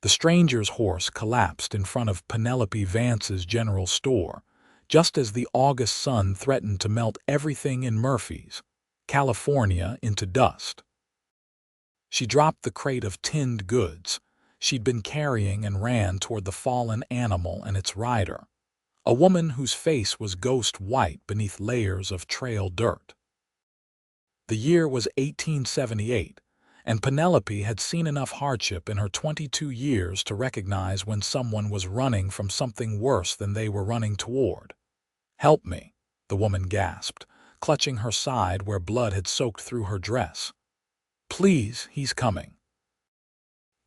The stranger's horse collapsed in front of Penelope Vance's general store, just as the August sun threatened to melt everything in Murphy's, California, into dust. She dropped the crate of tinned goods she'd been carrying and ran toward the fallen animal and its rider, a woman whose face was ghost white beneath layers of trail dirt. The year was 1878, and Penelope had seen enough hardship in her 22 years to recognize when someone was running from something worse than they were running toward. "Help me," the woman gasped, clutching her side where blood had soaked through her dress. "Please, he's coming."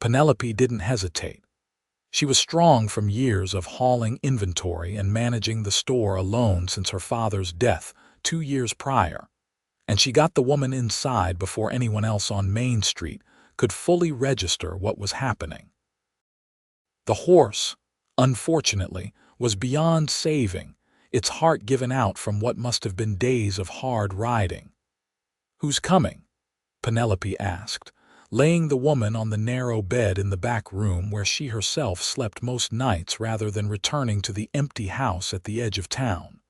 Penelope didn't hesitate. She was strong from years of hauling inventory and managing the store alone since her father's death 2 years prior, and she got the woman inside before anyone else on Main Street could fully register what was happening. The horse, unfortunately, was beyond saving, its heart given out from what must have been days of hard riding. "Who's coming?" Penelope asked, laying the woman on the narrow bed in the back room where she herself slept most nights rather than returning to the empty house at the edge of town.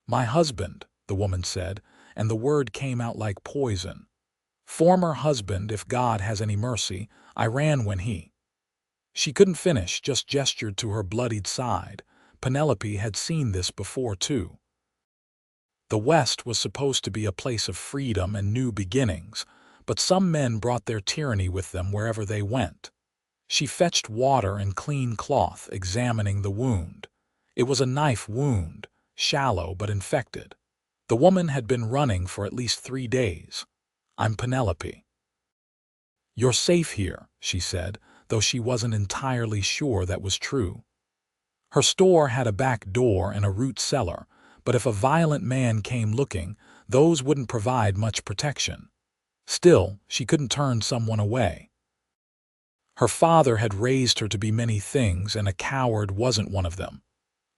"My husband," the woman said, and the word came out like poison. "Former husband, if God has any mercy. I ran when he—" She couldn't finish, just gestured to her bloodied side. Penelope had seen this before, too. The West was supposed to be a place of freedom and new beginnings, but some men brought their tyranny with them wherever they went. She fetched water and clean cloth, examining the wound. It was a knife wound, shallow but infected. The woman had been running for at least 3 days. "I'm Penelope." "You're safe here," she said, though she wasn't entirely sure that was true. Her store had a back door and a root cellar, but if a violent man came looking, those wouldn't provide much protection. Still, she couldn't turn someone away. Her father had raised her to be many things, and a coward wasn't one of them.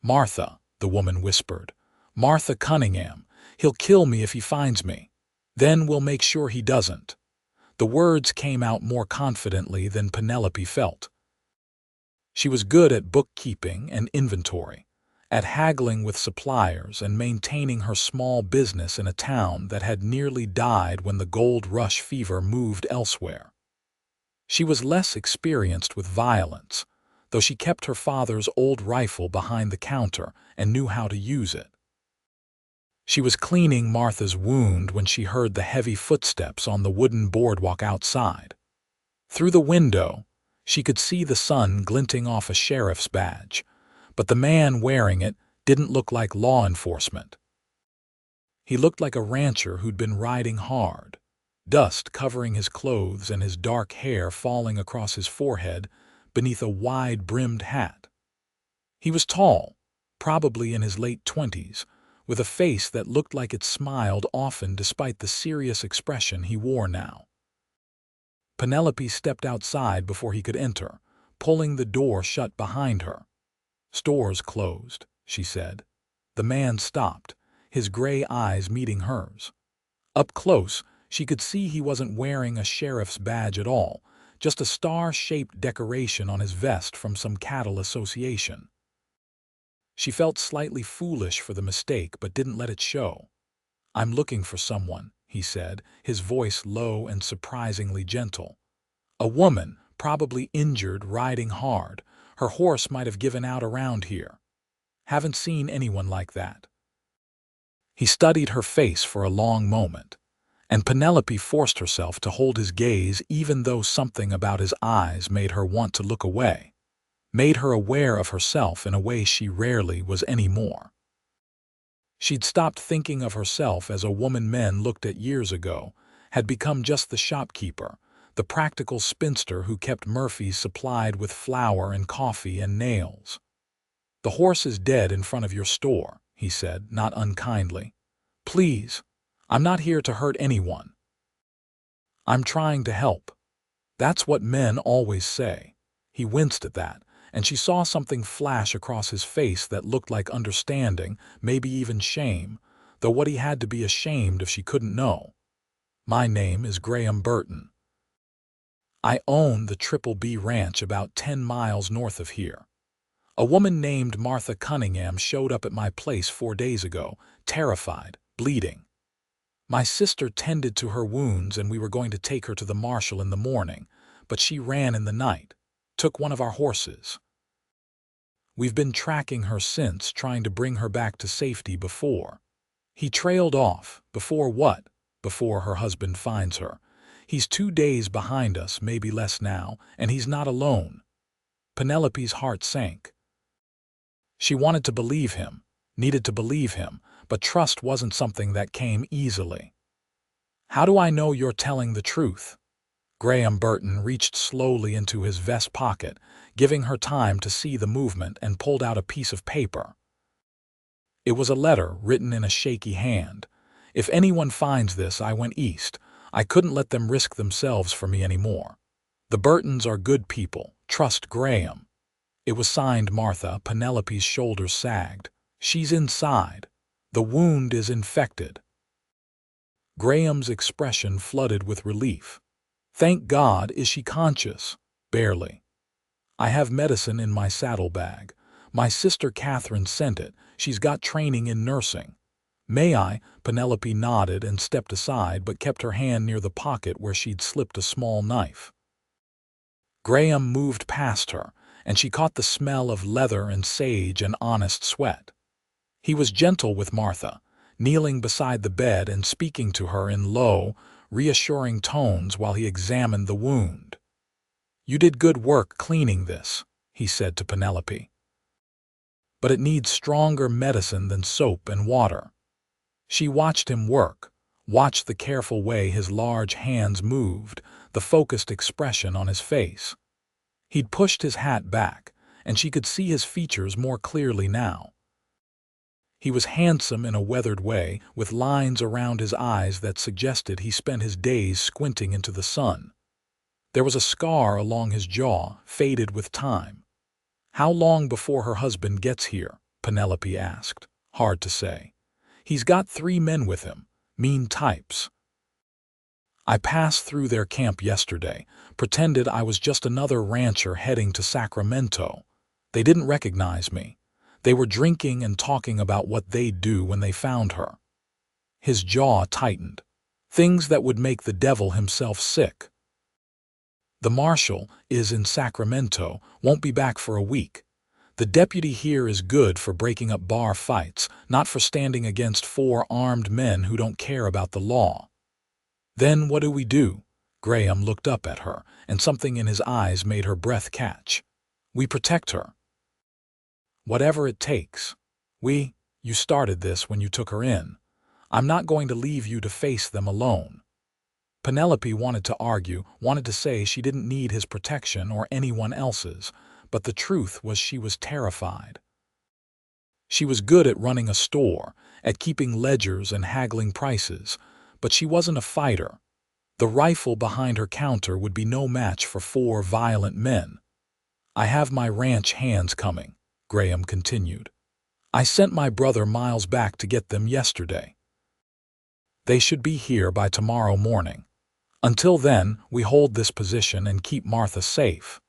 "Martha," the woman whispered. "Martha Cunningham. He'll kill me if he finds me. Then we'll make sure he doesn't." The words came out more confidently than Penelope felt. She was good at bookkeeping and inventory, at haggling with suppliers and maintaining her small business in a town that had nearly died when the gold rush fever moved elsewhere. She was less experienced with violence, though she kept her father's old rifle behind the counter and knew how to use it. She was cleaning Martha's wound when she heard the heavy footsteps on the wooden boardwalk outside. Through the window, she could see the sun glinting off a sheriff's badge, but the man wearing it didn't look like law enforcement. He looked like a rancher who'd been riding hard, dust covering his clothes and his dark hair falling across his forehead beneath a wide-brimmed hat. He was tall, probably in his late 20s, with a face that looked like it smiled often despite the serious expression he wore now. Penelope stepped outside before he could enter, pulling the door shut behind her. "Store's closed," she said. The man stopped, his gray eyes meeting hers. Up close, she could see he wasn't wearing a sheriff's badge at all, just a star-shaped decoration on his vest from some cattle association. She felt slightly foolish for the mistake but didn't let it show. "I'm looking for someone," he said, his voice low and surprisingly gentle. "A woman, probably injured, riding hard. Her horse might have given out around here. Haven't seen anyone like that." He studied her face for a long moment, and Penelope forced herself to hold his gaze even though something about his eyes made her want to look away, made her aware of herself in a way she rarely was anymore. She'd stopped thinking of herself as a woman men looked at years ago, had become just the shopkeeper, the practical spinster who kept Murphy's supplied with flour and coffee and nails. "The horse is dead in front of your store," he said, not unkindly. "Please, I'm not here to hurt anyone. I'm trying to help." That's what men always say. He winced at that, and she saw something flash across his face that looked like understanding, maybe even shame, though what he had to be ashamed of she couldn't know. "My name is Graham Burton." I own the Triple B Ranch about 10 miles north of here. A woman named Martha Cunningham showed up at my place 4 days ago, terrified, bleeding. My sister tended to her wounds and we were going to take her to the marshal in the morning, but she ran in the night, took one of our horses. We've been tracking her since, trying to bring her back to safety before. He trailed off. Before what? Before her husband finds her. He's 2 days behind us, maybe less now, and he's not alone. Penelope's heart sank. She wanted to believe him, needed to believe him, but trust wasn't something that came easily. How do I know you're telling the truth? Graham Burton reached slowly into his vest pocket, giving her time to see the movement, and pulled out a piece of paper. It was a letter written in a shaky hand. If anyone finds this, I went east. I couldn't let them risk themselves for me anymore. The Burtons are good people. Trust Graham. It was signed Martha. Penelope's shoulders sagged. She's inside. The wound is infected. Graham's expression flooded with relief. Thank God. Is she conscious? Barely. I have medicine in my saddlebag. My sister Catherine sent it. She's got training in nursing. May I? Penelope nodded and stepped aside, but kept her hand near the pocket where she'd slipped a small knife. Graham moved past her, and she caught the smell of leather and sage and honest sweat. He was gentle with Martha, kneeling beside the bed and speaking to her in low, reassuring tones while he examined the wound. You did good work cleaning this, he said to Penelope. But it needs stronger medicine than soap and water. She watched him work, watched the careful way his large hands moved, the focused expression on his face. He'd pushed his hat back, and she could see his features more clearly now. He was handsome in a weathered way, with lines around his eyes that suggested he spent his days squinting into the sun. There was a scar along his jaw, faded with time. How long before her husband gets here? Penelope asked. Hard to say. He's got 3 men with him, mean types. I passed through their camp yesterday, pretended I was just another rancher heading to Sacramento. They didn't recognize me. They were drinking and talking about what they'd do when they found her. His jaw tightened. Things that would make the devil himself sick. The marshal is in Sacramento, won't be back for a week. The deputy here is good for breaking up bar fights, not for standing against 4 armed men who don't care about the law. Then what do we do? Graham looked up at her, and something in his eyes made her breath catch. We protect her. Whatever it takes. You started this when you took her in. I'm not going to leave you to face them alone. Penelope wanted to argue, wanted to say she didn't need his protection or anyone else's, but the truth was she was terrified. She was good at running a store, at keeping ledgers and haggling prices, but she wasn't a fighter. The rifle behind her counter would be no match for 4 violent men. I have my ranch hands coming, Graham continued. I sent my brother Miles back to get them yesterday. They should be here by tomorrow morning. Until then, we hold this position and keep Martha safe.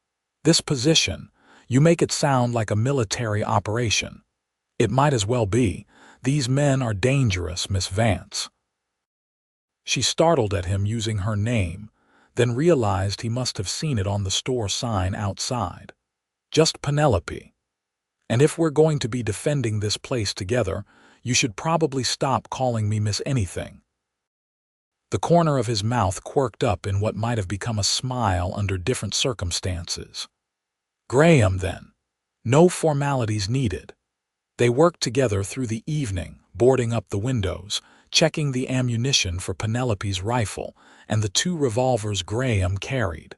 This position, you make it sound like a military operation. It might as well be. These men are dangerous, Miss Vance. She startled at him using her name, then realized he must have seen it on the store sign outside. Just Penelope. And if we're going to be defending this place together, you should probably stop calling me Miss Anything. The corner of his mouth quirked up in what might have become a smile under different circumstances. Graham, then. No formalities needed. They worked together through the evening, boarding up the windows, checking the ammunition for Penelope's rifle and the 2 revolvers Graham carried.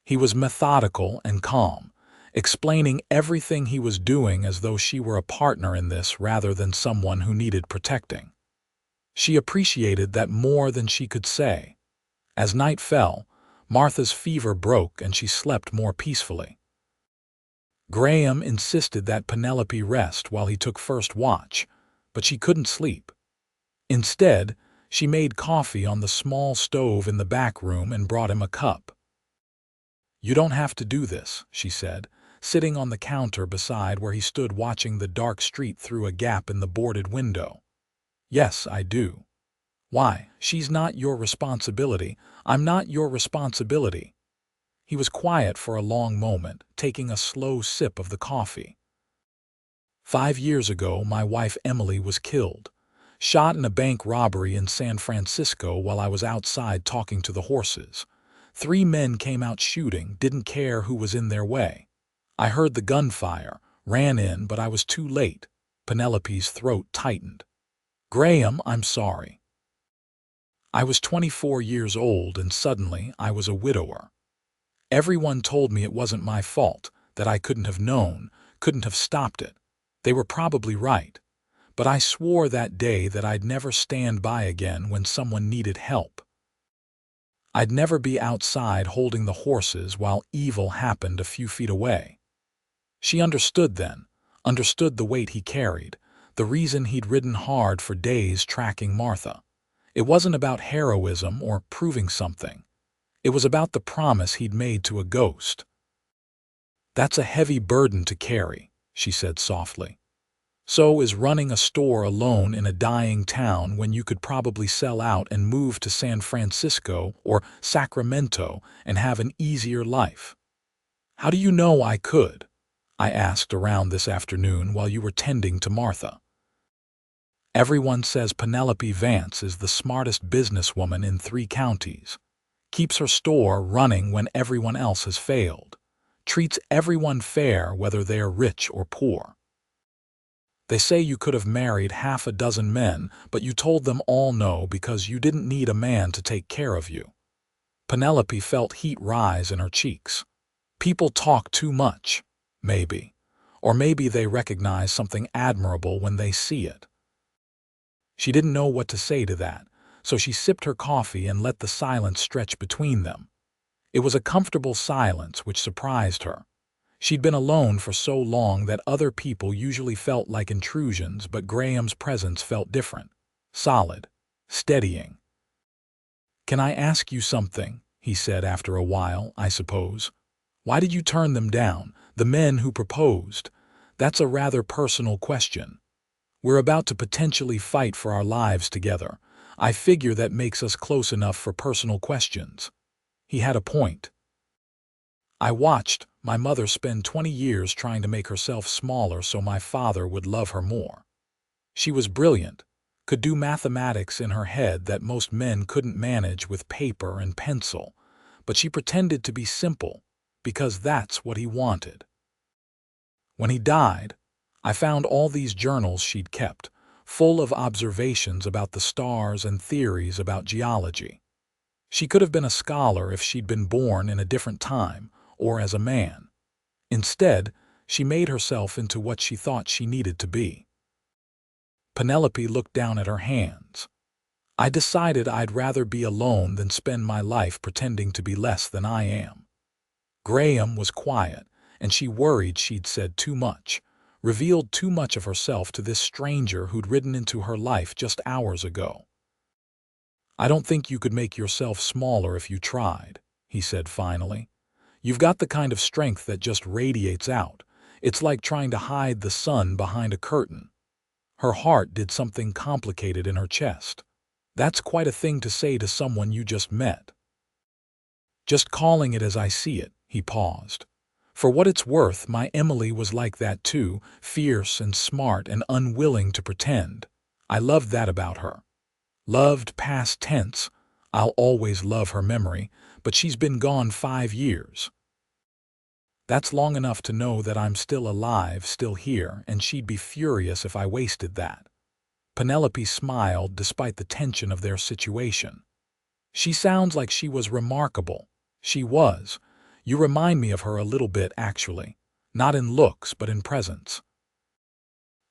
He was methodical and calm, explaining everything he was doing as though she were a partner in this rather than someone who needed protecting. She appreciated that more than she could say. As night fell, Martha's fever broke and she slept more peacefully. Graham insisted that Penelope rest while he took first watch, but she couldn't sleep. Instead, she made coffee on the small stove in the back room and brought him a cup. "You don't have to do this," she said, sitting on the counter beside where he stood watching the dark street through a gap in the boarded window. "Yes, I do." "Why? She's not your responsibility. I'm not your responsibility." He was quiet for a long moment, taking a slow sip of the coffee. "5 years ago, my wife Emily was killed, shot in a bank robbery in San Francisco while I was outside talking to the horses. 3 men came out shooting, didn't care who was in their way. I heard the gunfire, ran in, but I was too late." Penelope's throat tightened. "Graham, I'm sorry. I was 24 years old and suddenly I was a widower. Everyone told me it wasn't my fault, that I couldn't have known, couldn't have stopped it. They were probably right. But I swore that day that I'd never stand by again when someone needed help. I'd never be outside holding the horses while evil happened a few feet away." She understood then, understood the weight he carried, the reason he'd ridden hard for days tracking Martha. It wasn't about heroism or proving something. It was about the promise he'd made to a ghost. "That's a heavy burden to carry," she said softly. "So is running a store alone in a dying town when you could probably sell out and move to San Francisco or Sacramento and have an easier life." "How do you know I could?" I asked around this afternoon while you were tending to Martha. "Everyone says Penelope Vance is the smartest businesswoman in 3 counties. Keeps her store running when everyone else has failed. Treats everyone fair whether they are rich or poor. They say you could have married 6 men, but you told them all no because you didn't need a man to take care of you." Penelope felt heat rise in her cheeks. "People talk too much, maybe. Or maybe they recognize something admirable when they see it." She didn't know what to say to that, so she sipped her coffee and let the silence stretch between them. It was a comfortable silence which surprised her. She'd been alone for so long that other people usually felt like intrusions, but Graham's presence felt different, solid, steadying. "Can I ask you something?" he said after a while, "I suppose. Why did you turn them down, the men who proposed? That's a rather personal question. We're about to potentially fight for our lives together. I figure that makes us close enough for personal questions." He had a point. "I watched my mother spend 20 years trying to make herself smaller so my father would love her more. She was brilliant, could do mathematics in her head that most men couldn't manage with paper and pencil, but she pretended to be simple because that's what he wanted. When he died, I found all these journals she'd kept, full of observations about the stars and theories about geology. She could have been a scholar if she'd been born in a different time, or as a man. Instead, she made herself into what she thought she needed to be." Penelope looked down at her hands. "I decided I'd rather be alone than spend my life pretending to be less than I am." Graham was quiet, and she worried she'd said too much, revealed too much of herself to this stranger who'd ridden into her life just hours ago. "I don't think you could make yourself smaller if you tried," he said finally. "You've got the kind of strength that just radiates out. It's like trying to hide the sun behind a curtain." Her heart did something complicated in her chest. "That's quite a thing to say to someone you just met." "Just calling it as I see it," he paused. "For what it's worth, my Emily was like that too, fierce and smart and unwilling to pretend. I loved that about her. Loved past tense. I'll always love her memory, but she's been gone 5 years. That's long enough to know that I'm still alive, still here, and she'd be furious if I wasted that." Penelope smiled despite the tension of their situation. "She sounds like she was remarkable." "She was. You remind me of her a little bit, actually. Not in looks, but in presence.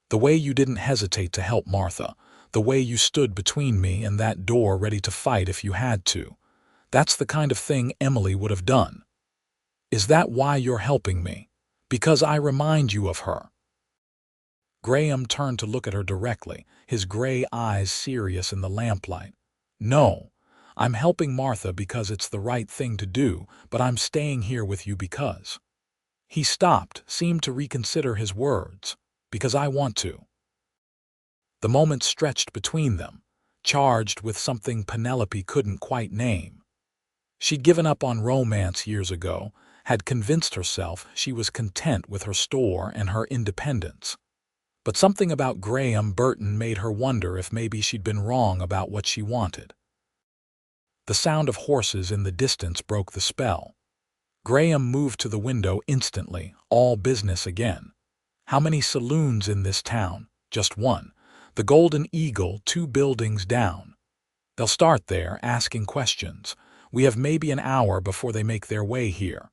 The way you didn't hesitate to help Martha, the way you stood between me and that door ready to fight if you had to. That's the kind of thing Emily would have done." "Is that why you're helping me? Because I remind you of her?" Graham turned to look at her directly, his gray eyes serious in the lamplight. "No, I'm helping Martha because it's the right thing to do, but I'm staying here with you because—" He stopped, seemed to reconsider his words. "Because I want to." The moment stretched between them, charged with something Penelope couldn't quite name. She'd given up on romance years ago, had convinced herself she was content with her store and her independence. But something about Graham Burton made her wonder if maybe she'd been wrong about what she wanted. The sound of horses in the distance broke the spell. Graham moved to the window instantly, all business again. "How many saloons in this town?" "Just one. The Golden Eagle, 2 buildings down." "They'll start there, asking questions. We have maybe an hour before they make their way here."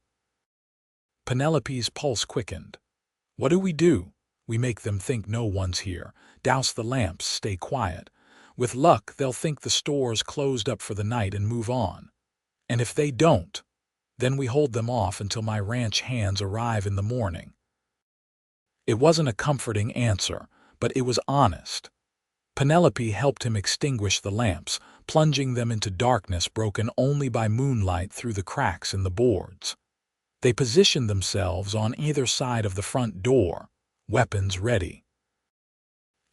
Penelope's pulse quickened. "What do? We make them think no one's here, douse the lamps, stay quiet. With luck, they'll think the store's closed up for the night and move on. And if they don't, then we hold them off until my ranch hands arrive in the morning." It wasn't a comforting answer, but it was honest. Penelope helped him extinguish the lamps, plunging them into darkness broken only by moonlight through the cracks in the boards. They positioned themselves on either side of the front door, weapons ready.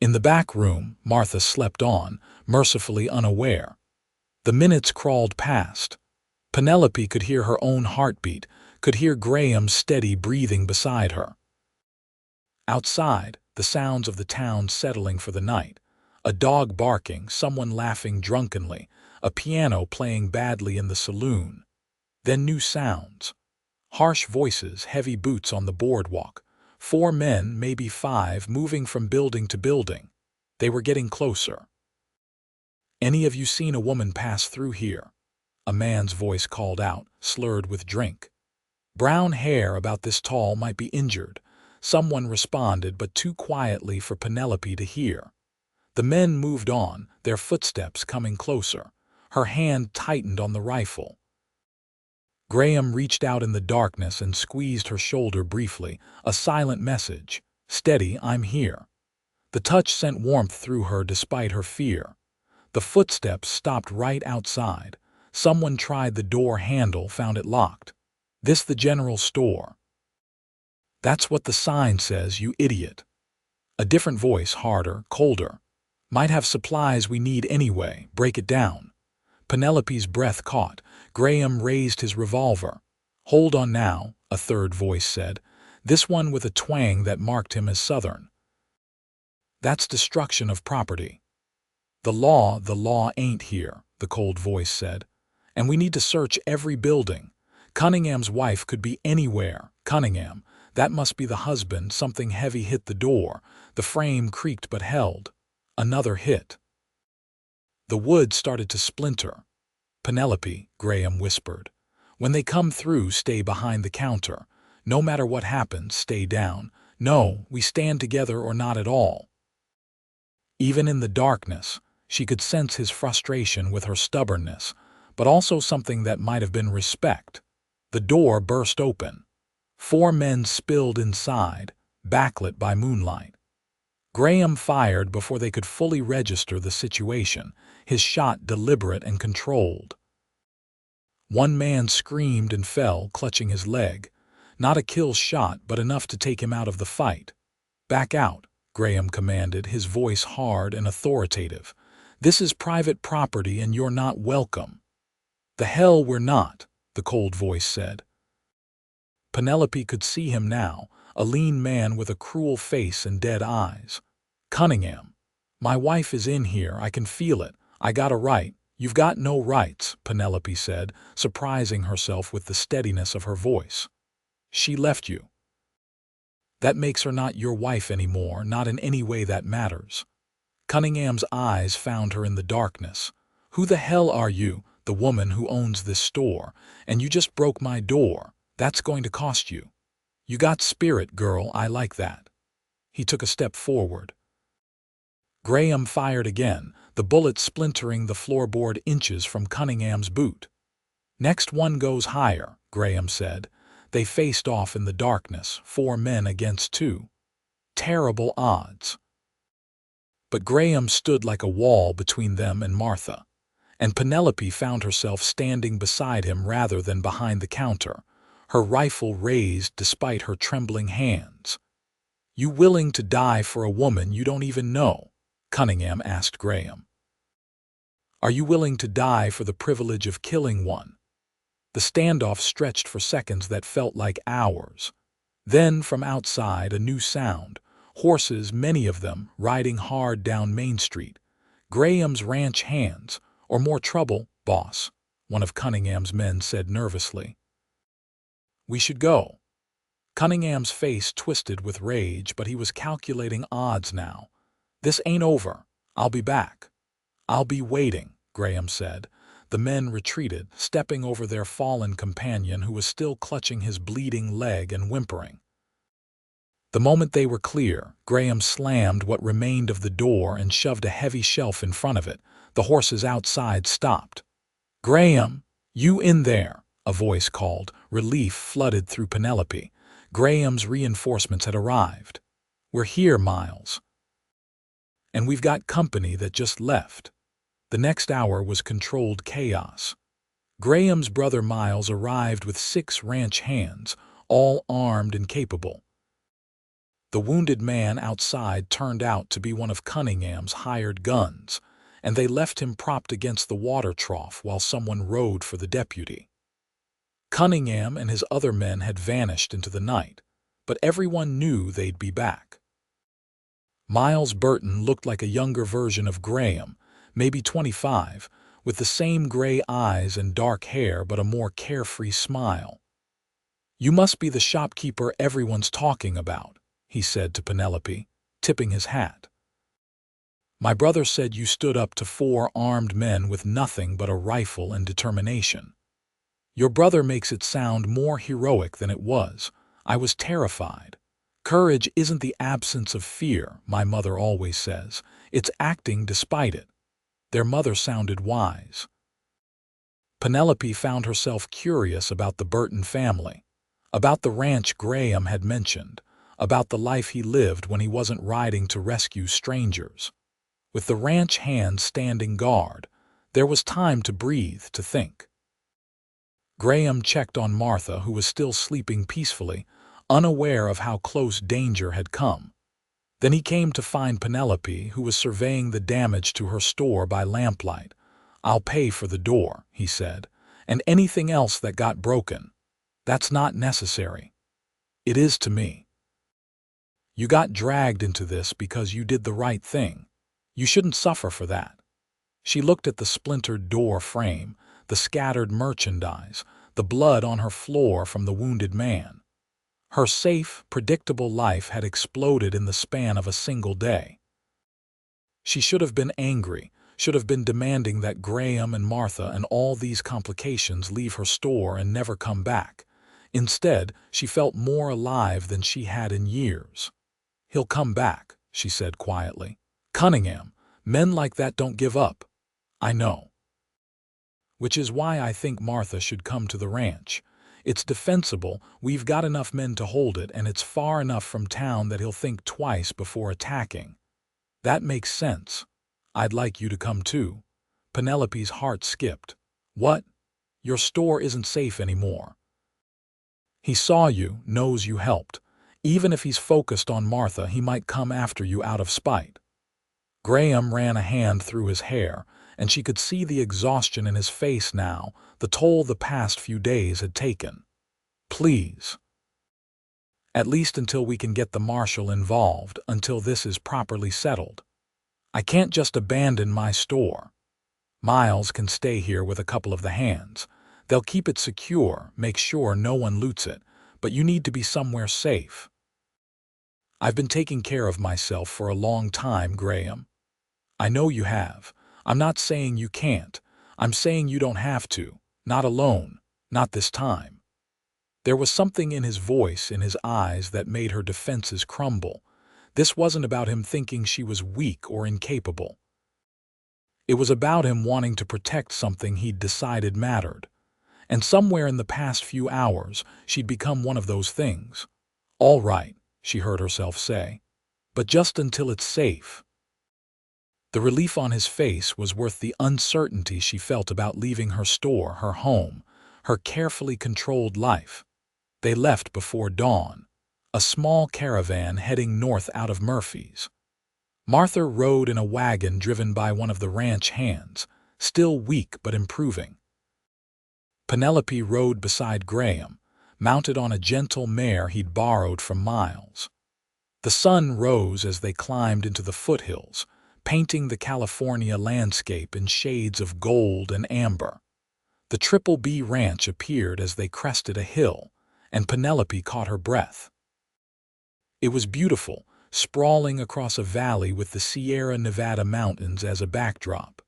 In the back room, Martha slept on, mercifully unaware. The minutes crawled past. Penelope could hear her own heartbeat, could hear Graham's steady breathing beside her. Outside, the sounds of the town settling for the night. A dog barking, someone laughing drunkenly, a piano playing badly in the saloon. Then new sounds. Harsh voices, heavy boots on the boardwalk. 4 men, maybe 5, moving from building to building. They were getting closer. "Any of you seen a woman pass through here?" A man's voice called out, slurred with drink. "Brown hair about this tall, might be injured." Someone responded, but too quietly for Penelope to hear. The men moved on, their footsteps coming closer. Her hand tightened on the rifle. Graham reached out in the darkness and squeezed her shoulder briefly, a silent message. "Steady, I'm here." The touch sent warmth through her despite her fear. The footsteps stopped right outside. Someone tried the door handle, found it locked. "This the general store." "That's what the sign says, you idiot." A different voice, harder, colder. "Might have supplies we need anyway, break it down." Penelope's breath caught. Graham raised his revolver. "Hold on now," a third voice said, this one with a twang that marked him as Southern. "That's destruction of property." The law ain't here," the cold voice said. "And we need to search every building. Cunningham's wife could be anywhere. Cunningham, that must be the husband." Something heavy hit the door. The frame creaked but held. Another hit. The wood started to splinter. "Penelope," Graham whispered, "when they come through, stay behind the counter. No matter what happens, stay down. No, we stand together or not at all." Even in the darkness, she could sense his frustration with her stubbornness, but also something that might have been respect. The door burst open. 4 men spilled inside, backlit by moonlight. Graham fired before they could fully register the situation, his shot deliberate and controlled. One man screamed and fell, clutching his leg. Not a kill shot, but enough to take him out of the fight. "Back out," Graham commanded, his voice hard and authoritative. "This is private property and you're not welcome." "The hell we're not," the cold voice said. Penelope could see him now, a lean man with a cruel face and dead eyes. "Cunningham, my wife is in here, I can feel it. I got a right." "You've got no rights," Penelope said, surprising herself with the steadiness of her voice. "She left you. That makes her not your wife anymore, not in any way that matters." Cunningham's eyes found her in the darkness. "Who the hell are you?" "The woman who owns this store. And you just broke my door. That's going to cost you." "You got spirit, girl, I like that." He took a step forward. Graham fired again, the bullet splintering the floorboard inches from Cunningham's boot. "Next one goes higher," Graham said. They faced off in the darkness, 4 men against 2. Terrible odds. But Graham stood like a wall between them and Martha. and Penelope found herself standing beside him rather than behind the counter, her rifle raised despite her trembling hands. "You willing to die for a woman you don't even know?" Cunningham asked Graham. "Are you willing to die for the privilege of killing one?" The standoff stretched for seconds that felt like hours. Then, from outside, a new sound. Horses, many of them, riding hard down Main Street. Graham's ranch hands. "Or more trouble, boss," one of Cunningham's men said nervously. "We should go." Cunningham's face twisted with rage, but he was calculating odds now. "This ain't over. I'll be back." "I'll be waiting," Graham said. The men retreated, stepping over their fallen companion who was still clutching his bleeding leg and whimpering. The moment they were clear, Graham slammed what remained of the door and shoved a heavy shelf in front of it. The horses outside stopped. "Graham, you in there?" a voice called. Relief flooded through Penelope. Graham's reinforcements had arrived. "We're here, Miles. And we've got company that just left." The next hour was controlled chaos. Graham's brother Miles arrived with 6 ranch hands, all armed and capable. The wounded man outside turned out to be one of Cunningham's hired guns, and they left him propped against the water trough while someone rode for the deputy. Cunningham and his other men had vanished into the night, but everyone knew they'd be back. Miles Burton looked like a younger version of Graham, maybe 25, with the same gray eyes and dark hair but a more carefree smile. "You must be the shopkeeper everyone's talking about," he said to Penelope, tipping his hat. "My brother said you stood up to 4 armed men with nothing but a rifle and determination." "Your brother makes it sound more heroic than it was. I was terrified. Courage isn't the absence of fear, my mother always says. It's acting despite it." Their mother sounded wise. Penelope found herself curious about the Burton family, about the ranch Graham had mentioned, about the life he lived when he wasn't riding to rescue strangers. With the ranch hands standing guard, there was time to breathe, to think. Graham checked on Martha, who was still sleeping peacefully, unaware of how close danger had come. Then he came to find Penelope, who was surveying the damage to her store by lamplight. "I'll pay for the door," he said, "and anything else that got broken. That's not necessary." "It is to me. You got dragged into this because you did the right thing. You shouldn't suffer for that." She looked at the splintered door frame, the scattered merchandise, the blood on her floor from the wounded man. Her safe, predictable life had exploded in the span of a single day. She should have been angry, should have been demanding that Graham and Martha and all these complications leave her store and never come back. Instead, she felt more alive than she had in years. "He'll come back," she said quietly. "Cunningham, men like that don't give up." "I know. Which is why I think Martha should come to the ranch. It's defensible, we've got enough men to hold it, and it's far enough from town that he'll think twice before attacking." "That makes sense. I'd like you to come too." Penelope's heart skipped. "What? Your store isn't safe anymore." "He saw you, knows you helped. Even if he's focused on Martha, he might come after you out of spite." Graham ran a hand through his hair, and she could see the exhaustion in his face now, the toll the past few days had taken. "Please. At least until we can get the marshal involved, until this is properly settled. I can't just abandon my store. Miles can stay here with a couple of the hands. They'll keep it secure, make sure no one loots it, but you need to be somewhere safe." "I've been taking care of myself for a long time, Graham." "I know you have. I'm not saying you can't. I'm saying you don't have to. Not alone. Not this time." There was something in his voice, in his eyes, that made her defenses crumble. This wasn't about him thinking she was weak or incapable. It was about him wanting to protect something he'd decided mattered. And somewhere in the past few hours, she'd become one of those things. "All right," she heard herself say. "But just until it's safe." The relief on his face was worth the uncertainty she felt about leaving her store, her home, her carefully controlled life. They left before dawn, a small caravan heading north out of Murphy's. Martha rode in a wagon driven by one of the ranch hands, still weak but improving. Penelope rode beside Graham, mounted on a gentle mare he'd borrowed from Miles. The sun rose as they climbed into the foothills, painting the California landscape in shades of gold and amber. The Triple B Ranch appeared as they crested a hill, and Penelope caught her breath. It was beautiful, sprawling across a valley with the Sierra Nevada mountains as a backdrop.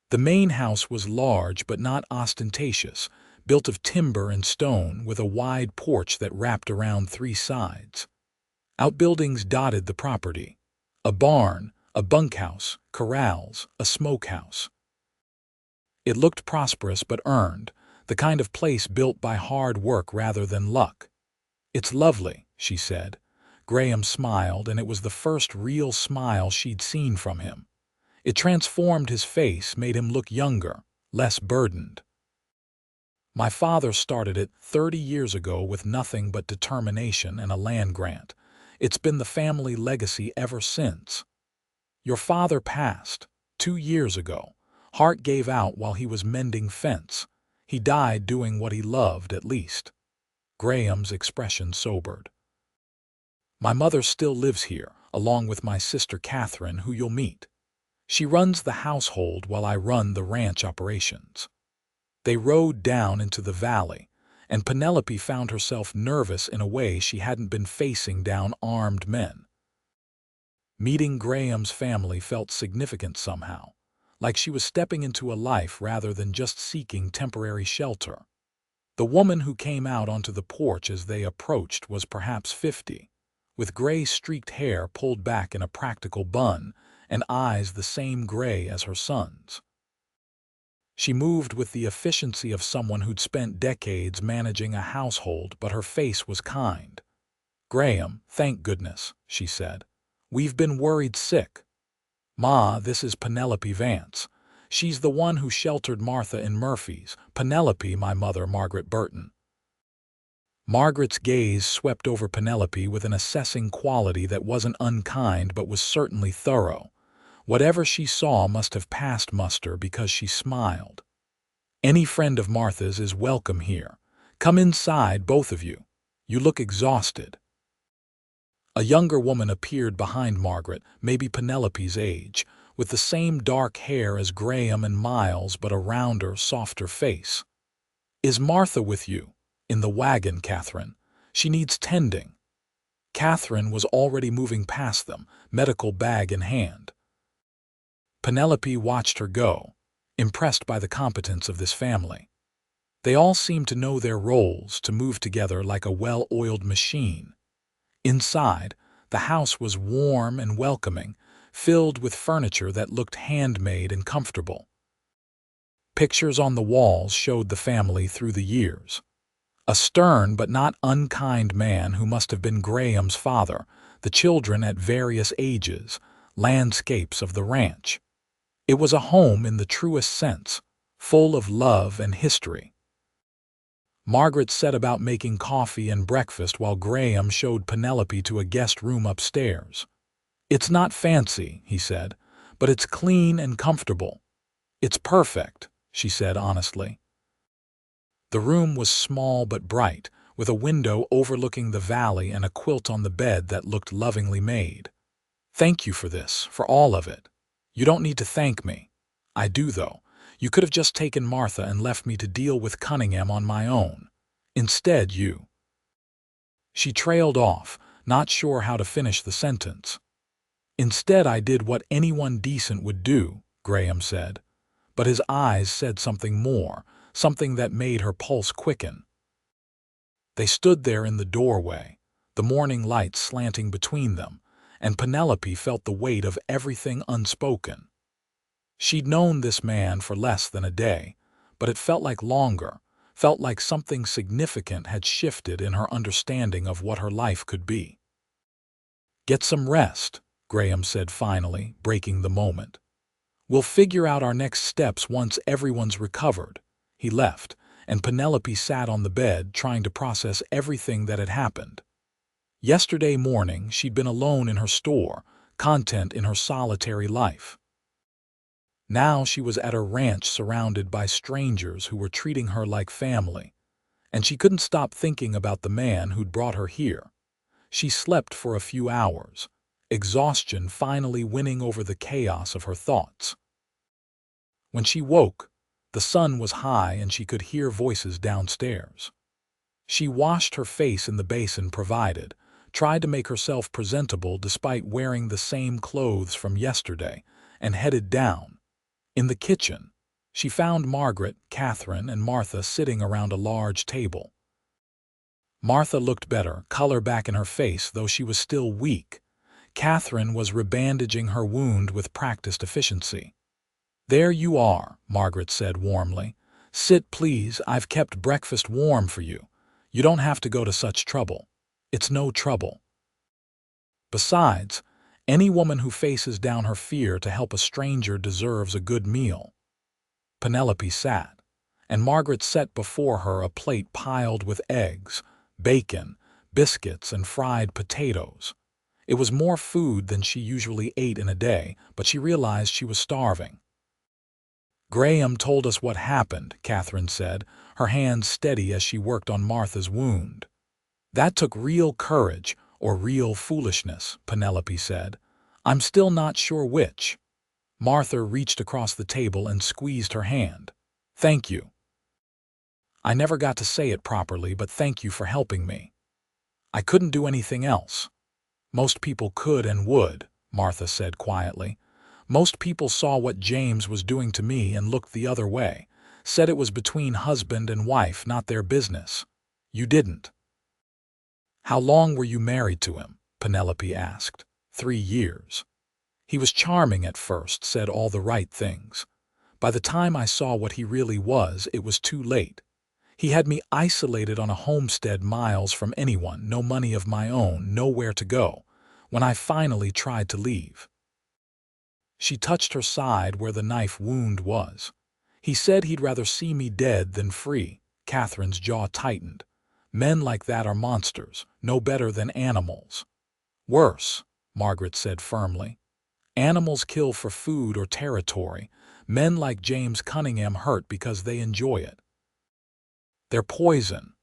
The main house was large but not ostentatious, built of timber and stone with a wide porch that wrapped around 3 sides. Outbuildings dotted the property: a barn, a bunkhouse, corrals, a smokehouse. It looked prosperous but earned, the kind of place built by hard work rather than luck. "It's lovely," she said. Graham smiled, and it was the first real smile she'd seen from him. It transformed his face, made him look younger, less burdened. "My father started it 30 years ago with nothing but determination and a land grant. It's been the family legacy ever since. Your father passed 2 years ago. Heart gave out while he was mending fence. He died doing what he loved, at least." Graham's expression sobered. "My mother still lives here, along with my sister Catherine, who you'll meet. She runs the household while I run the ranch operations." They rode down into the valley, and Penelope found herself nervous in a way she hadn't been facing down armed men. Meeting Graham's family felt significant somehow, like she was stepping into a life rather than just seeking temporary shelter. The woman who came out onto the porch as they approached was perhaps 50, with gray-streaked hair pulled back in a practical bun and eyes the same gray as her son's. She moved with the efficiency of someone who'd spent decades managing a household, but her face was kind. "Graham, thank goodness," she said. "We've been worried sick. Ma, this is Penelope Vance. She's the one who sheltered Martha in Murphy's. Penelope, my mother, Margaret Burton." Margaret's gaze swept over Penelope with an assessing quality that wasn't unkind but was certainly thorough. Whatever she saw must have passed muster because she smiled. "Any friend of Martha's is welcome here. Come inside, both of you. You look exhausted." A younger woman appeared behind Margaret, maybe Penelope's age, with the same dark hair as Graham and Miles but a rounder, softer face. "Is Martha with you?" "In the wagon, Catherine. She needs tending." Catherine was already moving past them, medical bag in hand. Penelope watched her go, impressed by the competence of this family. They all seemed to know their roles, to move together like a well-oiled machine. Inside, the house was warm and welcoming, filled with furniture that looked handmade and comfortable. Pictures on the walls showed the family through the years. A stern but not unkind man who must have been Graham's father, the children at various ages, landscapes of the ranch. It was a home in the truest sense, full of love and history. Margaret set about making coffee and breakfast while Graham showed Penelope to a guest room upstairs. "It's not fancy," he said, "but it's clean and comfortable." "It's perfect," she said honestly. The room was small but bright, with a window overlooking the valley and a quilt on the bed that looked lovingly made. "Thank you for this, for all of it. You don't need to thank me. I do, though. You could have just taken Martha and left me to deal with Cunningham on my own. Instead, you—" She trailed off, not sure how to finish the sentence. "Instead, I did what anyone decent would do," Graham said. But his eyes said something more, something that made her pulse quicken. They stood there in the doorway, the morning light slanting between them, and Penelope felt the weight of everything unspoken. She'd known this man for less than a day, but it felt like longer, felt like something significant had shifted in her understanding of what her life could be. "Get some rest," Graham said finally, breaking the moment. We'll figure out our next steps once everyone's recovered. He left, and Penelope sat on the bed trying to process everything that had happened. Yesterday morning, she'd been alone in her store, content in her solitary life. Now she was at her ranch surrounded by strangers who were treating her like family, and she couldn't stop thinking about the man who'd brought her here. She slept for a few hours, exhaustion finally winning over the chaos of her thoughts. When she woke, the sun was high and she could hear voices downstairs. She washed her face in the basin provided, tried to make herself presentable despite wearing the same clothes from yesterday, and headed down. In the kitchen, she found Margaret, Catherine, and Martha sitting around a large table. Martha looked better, color back in her face, though she was still weak. Catherine was rebandaging her wound with practiced efficiency. "There you are," Margaret said warmly. "Sit, please. I've kept breakfast warm for you. You don't have to go to such trouble. It's no trouble. Besides, any woman who faces down her fear to help a stranger deserves a good meal." Penelope sat, and Margaret set before her a plate piled with eggs, bacon, biscuits, and fried potatoes. It was more food than she usually ate in a day, but she realized she was starving. "Graham told us what happened," Catherine said, her hands steady as she worked on Martha's wound. "That took real courage, or real foolishness," Penelope said. "I'm still not sure which." Martha reached across the table and squeezed her hand. "Thank you. I never got to say it properly, but thank you for helping me. I couldn't do anything else." "Most people could and would," Martha said quietly. "Most people saw what James was doing to me and looked the other way, said it was between husband and wife, not their business. You didn't." "How long were you married to him?" Penelope asked. 3 years. "He was charming at first, said all the right things. By the time I saw what he really was, it was too late. He had me isolated on a homestead miles from anyone, no money of my own, nowhere to go, when I finally tried to leave." She touched her side where the knife wound was. "He said he'd rather see me dead than free." Catherine's jaw tightened. "Men like that are monsters, no better than animals." "Worse," Margaret said firmly. "Animals kill for food or territory. Men like James Cunningham hurt because they enjoy it. They're poison."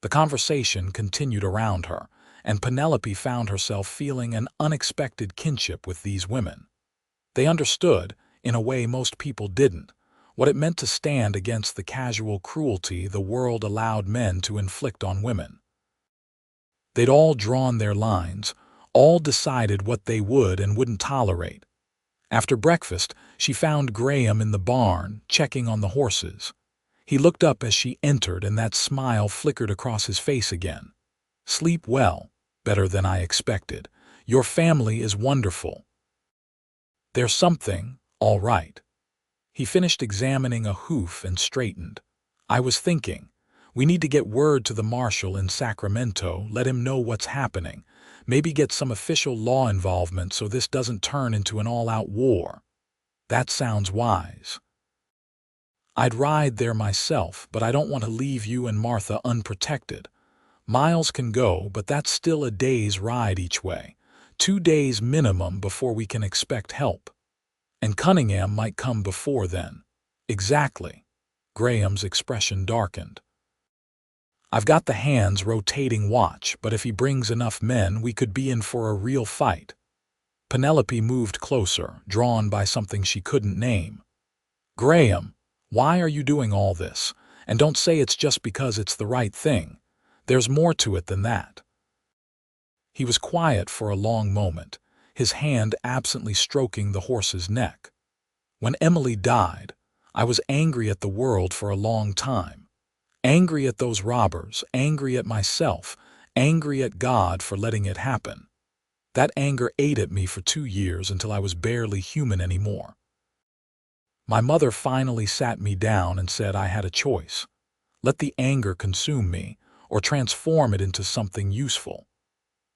The conversation continued around her, and Penelope found herself feeling an unexpected kinship with these women. They understood, in a way most people didn't, what it meant to stand against the casual cruelty the world allowed men to inflict on women. They'd all drawn their lines, all decided what they would and wouldn't tolerate. After breakfast, she found Graham in the barn, checking on the horses. He looked up as she entered, and that smile flickered across his face again. "Sleep well. Better than I expected. Your family is wonderful." "There's something, all right." He finished examining a hoof and straightened. "I was thinking, we need to get word to the marshal in Sacramento, let him know what's happening, maybe get some official law involvement so this doesn't turn into an all-out war." "That sounds wise." "I'd ride there myself, but I don't want to leave you and Martha unprotected. Miles can go, but that's still a day's ride each way. 2 days minimum before we can expect help. And Cunningham might come before then." "Exactly." Graham's expression darkened. "I've got the hands rotating watch, but if he brings enough men, we could be in for a real fight." Penelope moved closer, drawn by something she couldn't name. "Graham, why are you doing all this? And don't say it's just because it's the right thing. There's more to it than that." He was quiet for a long moment, his hand absently stroking the horse's neck. "When Emily died, I was angry at the world for a long time. Angry at those robbers, angry at myself, angry at God for letting it happen. That anger ate at me for 2 years until I was barely human anymore. My mother finally sat me down and said I had a choice. Let the anger consume me, or transform it into something useful.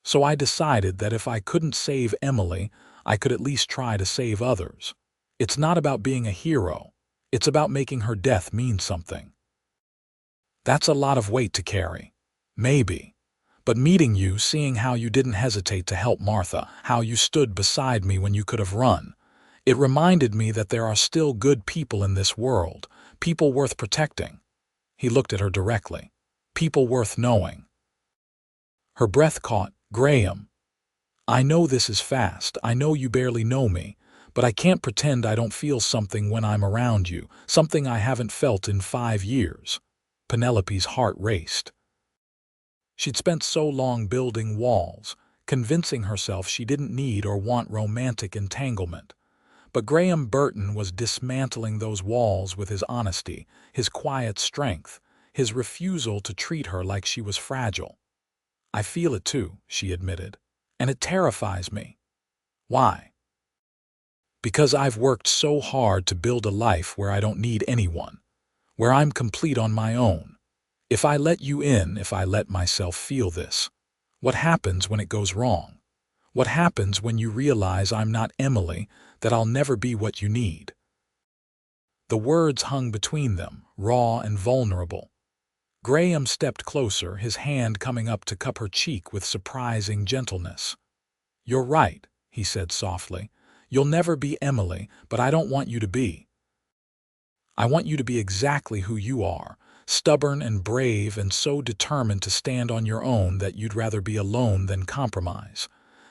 So I decided that if I couldn't save Emily, I could at least try to save others. It's not about being a hero. It's about making her death mean something. That's a lot of weight to carry. Maybe. But meeting you, seeing how you didn't hesitate to help Martha, how you stood beside me when you could have run, it reminded me that there are still good people in this world, people worth protecting. He looked at her directly. People worth knowing. Her breath caught. Graham, I know this is fast. I know you barely know me, but I can't pretend I don't feel something when I'm around you, something I haven't felt in 5 years. Penelope's heart raced. She'd spent so long building walls, convincing herself she didn't need or want romantic entanglement. But Graham Burton was dismantling those walls with his honesty, his quiet strength, his refusal to treat her like she was fragile. I feel it too, she admitted, and it terrifies me. Why? Because I've worked so hard to build a life where I don't need anyone, where I'm complete on my own. If I let you in, if I let myself feel this, what happens when it goes wrong? What happens when you realize I'm not Emily, that I'll never be what you need? The words hung between them, raw and vulnerable. Graham stepped closer, his hand coming up to cup her cheek with surprising gentleness. You're right, he said softly. You'll never be Emily, but I don't want you to be. I want you to be exactly who you are, stubborn and brave and so determined to stand on your own that you'd rather be alone than compromise.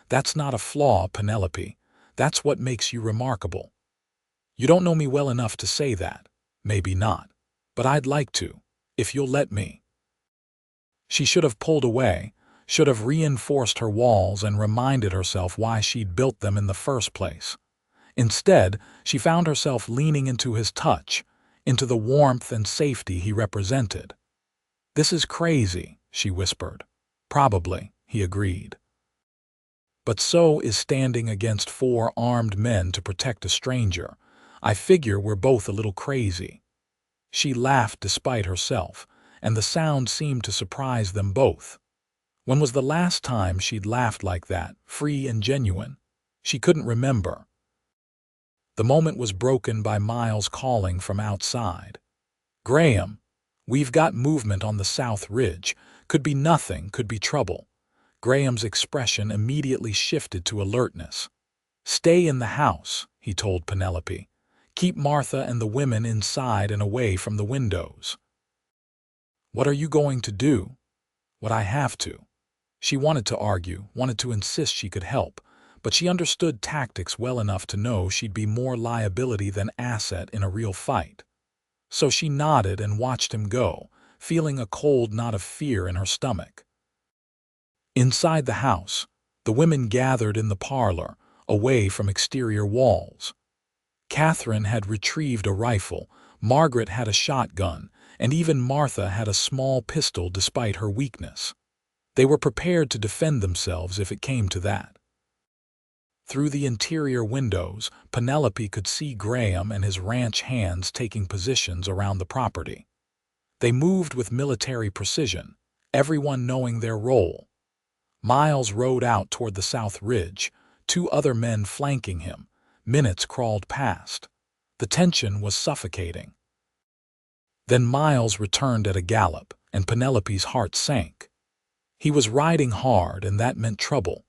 That's not a flaw, Penelope. That's what makes you remarkable. You don't know me well enough to say that. Maybe not. But I'd like to, if you'll let me. She should have pulled away, should have reinforced her walls and reminded herself why she'd built them in the first place. Instead, she found herself leaning into his touch, into the warmth and safety he represented. This is crazy, she whispered. Probably, he agreed. But so is standing against 4 armed men to protect a stranger. I figure we're both a little crazy. She laughed despite herself, and the sound seemed to surprise them both. When was the last time she'd laughed like that, free and genuine? She couldn't remember. The moment was broken by Miles calling from outside. Graham, we've got movement on the South Ridge. Could be nothing, could be trouble. Graham's expression immediately shifted to alertness. Stay in the house, he told Penelope. Keep Martha and the women inside and away from the windows. What are you going to do? What I have to. She wanted to argue, wanted to insist she could help, but she understood tactics well enough to know she'd be more liability than asset in a real fight. So she nodded and watched him go, feeling a cold knot of fear in her stomach. Inside the house, the women gathered in the parlor, away from exterior walls. Catherine had retrieved a rifle, Margaret had a shotgun, and even Martha had a small pistol despite her weakness. They were prepared to defend themselves if it came to that. Through the interior windows, Penelope could see Graham and his ranch hands taking positions around the property. They moved with military precision, everyone knowing their role. Miles rode out toward the South Ridge, 2 other men flanking him. Minutes crawled past. The tension was suffocating. Then Miles returned at a gallop, and Penelope's heart sank. He was riding hard, and that meant trouble.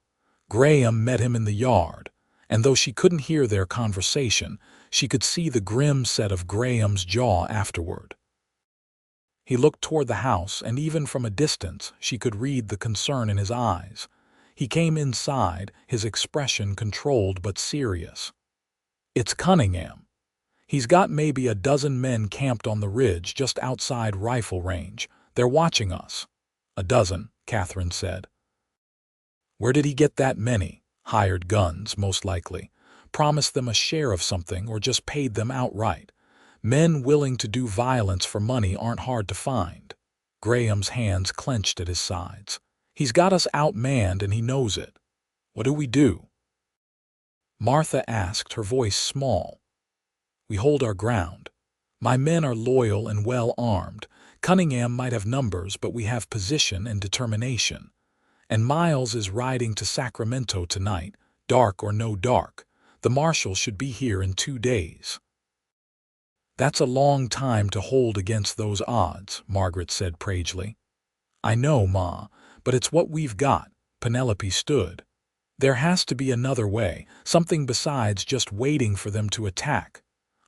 Graham met him in the yard, and though she couldn't hear their conversation, she could see the grim set of Graham's jaw afterward. He looked toward the house, and even from a distance, she could read the concern in his eyes. He came inside, his expression controlled but serious. It's Cunningham. He's got maybe a dozen men camped on the ridge just outside rifle range. They're watching us. A dozen, Catherine said. Where did he get that many? Hired guns, most likely. Promised them a share of something or just paid them outright. Men willing to do violence for money aren't hard to find. Graham's hands clenched at his sides. He's got us outmanned and he knows it. What do we do? Martha asked, her voice small. We hold our ground. My men are loyal and well armed. Cunningham might have numbers, but we have position and determination. And Miles is riding to Sacramento tonight, dark or no dark. The marshal should be here in 2 days. That's a long time to hold against those odds, Margaret said pragely. I know, Ma, but it's what we've got. Penelope stood. There has to be another way, something besides just waiting for them to attack.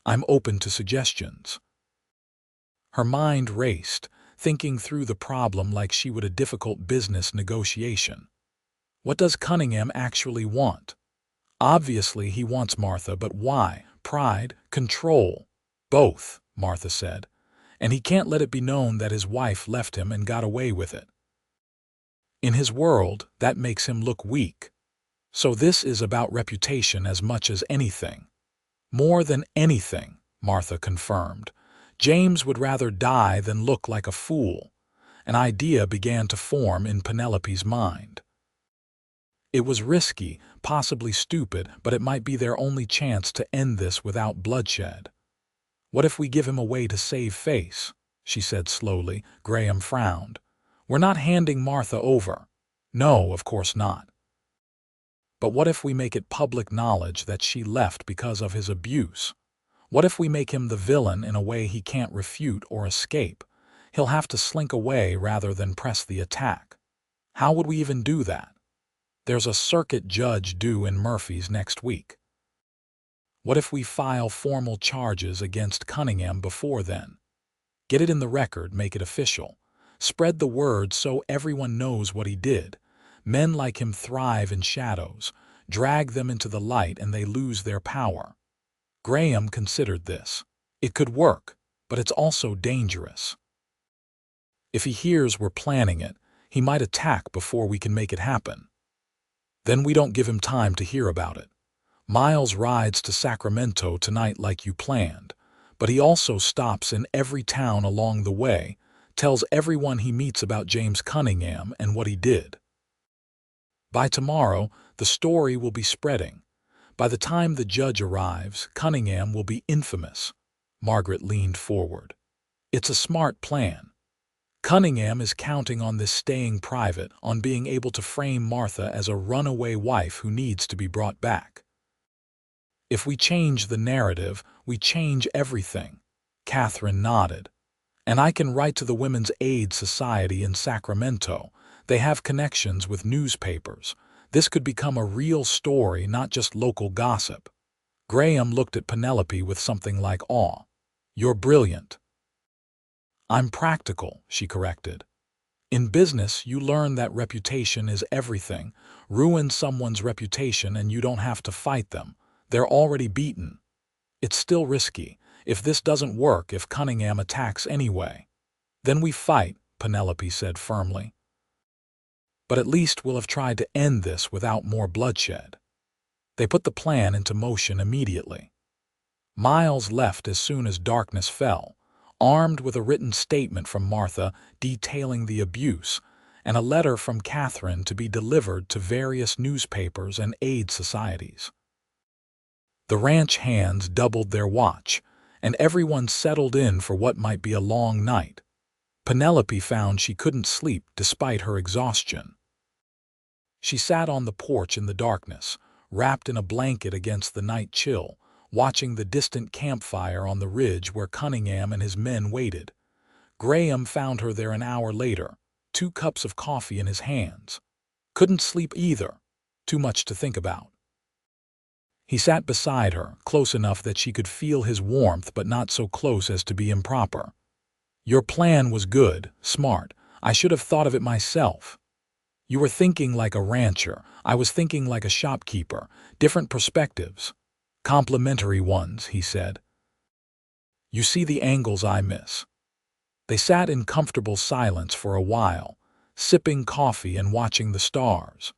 I'm open to suggestions. Her mind raced, thinking through the problem like she would a difficult business negotiation. What does Cunningham actually want? Obviously he wants Martha, but why? Pride? Control? Both, Martha said. And he can't let it be known that his wife left him and got away with it. In his world, that makes him look weak. So this is about reputation as much as anything. More than anything, Martha confirmed. James would rather die than look like a fool. An idea began to form in Penelope's mind. It was risky, possibly stupid, but it might be their only chance to end this without bloodshed. What if we give him a way to save face? She said slowly. Graham frowned. We're not handing Martha over. No, of course not. But what if we make it public knowledge that she left because of his abuse? What if we make him the villain in a way he can't refute or escape? He'll have to slink away rather than press the attack. How would we even do that? There's a circuit judge due in Murphy's next week. What if we file formal charges against Cunningham before then? Get it in the record, make it official. Spread the word so everyone knows what he did. Men like him thrive in shadows. Drag them into the light and they lose their power. Graham considered this. It could work, but it's also dangerous. If he hears we're planning it, he might attack before we can make it happen. Then we don't give him time to hear about it. Miles rides to Sacramento tonight like you planned, but he also stops in every town along the way, tells everyone he meets about James Cunningham and what he did. By tomorrow, the story will be spreading. By the time the judge arrives, Cunningham will be infamous. Margaret leaned forward. It's a smart plan. Cunningham is counting on this staying private, on being able to frame Martha as a runaway wife who needs to be brought back. If we change the narrative, we change everything. Catherine nodded. And I can write to the Women's Aid Society in Sacramento. They have connections with newspapers. This could become a real story, not just local gossip. Graham looked at Penelope with something like awe. You're brilliant. I'm practical, she corrected. In business, you learn that reputation is everything. Ruin someone's reputation and you don't have to fight them. They're already beaten. It's still risky. If this doesn't work, if Cunningham attacks anyway, then we fight, Penelope said firmly. But at least we'll have tried to end this without more bloodshed. They put the plan into motion immediately. Miles left as soon as darkness fell, armed with a written statement from Martha detailing the abuse, and a letter from Catherine to be delivered to various newspapers and aid societies. The ranch hands doubled their watch, and everyone settled in for what might be a long night. Penelope found she couldn't sleep despite her exhaustion. She sat on the porch in the darkness, wrapped in a blanket against the night chill, watching the distant campfire on the ridge where Cunningham and his men waited. Graham found her there an hour later, 2 cups of coffee in his hands. Couldn't sleep either. Too much to think about. He sat beside her, close enough that she could feel his warmth but not so close as to be improper. Your plan was good, smart. I should have thought of it myself. You were thinking like a rancher. I was thinking like a shopkeeper. Different perspectives. Complementary ones, he said. You see the angles I miss. They sat in comfortable silence for a while, sipping coffee and watching the stars.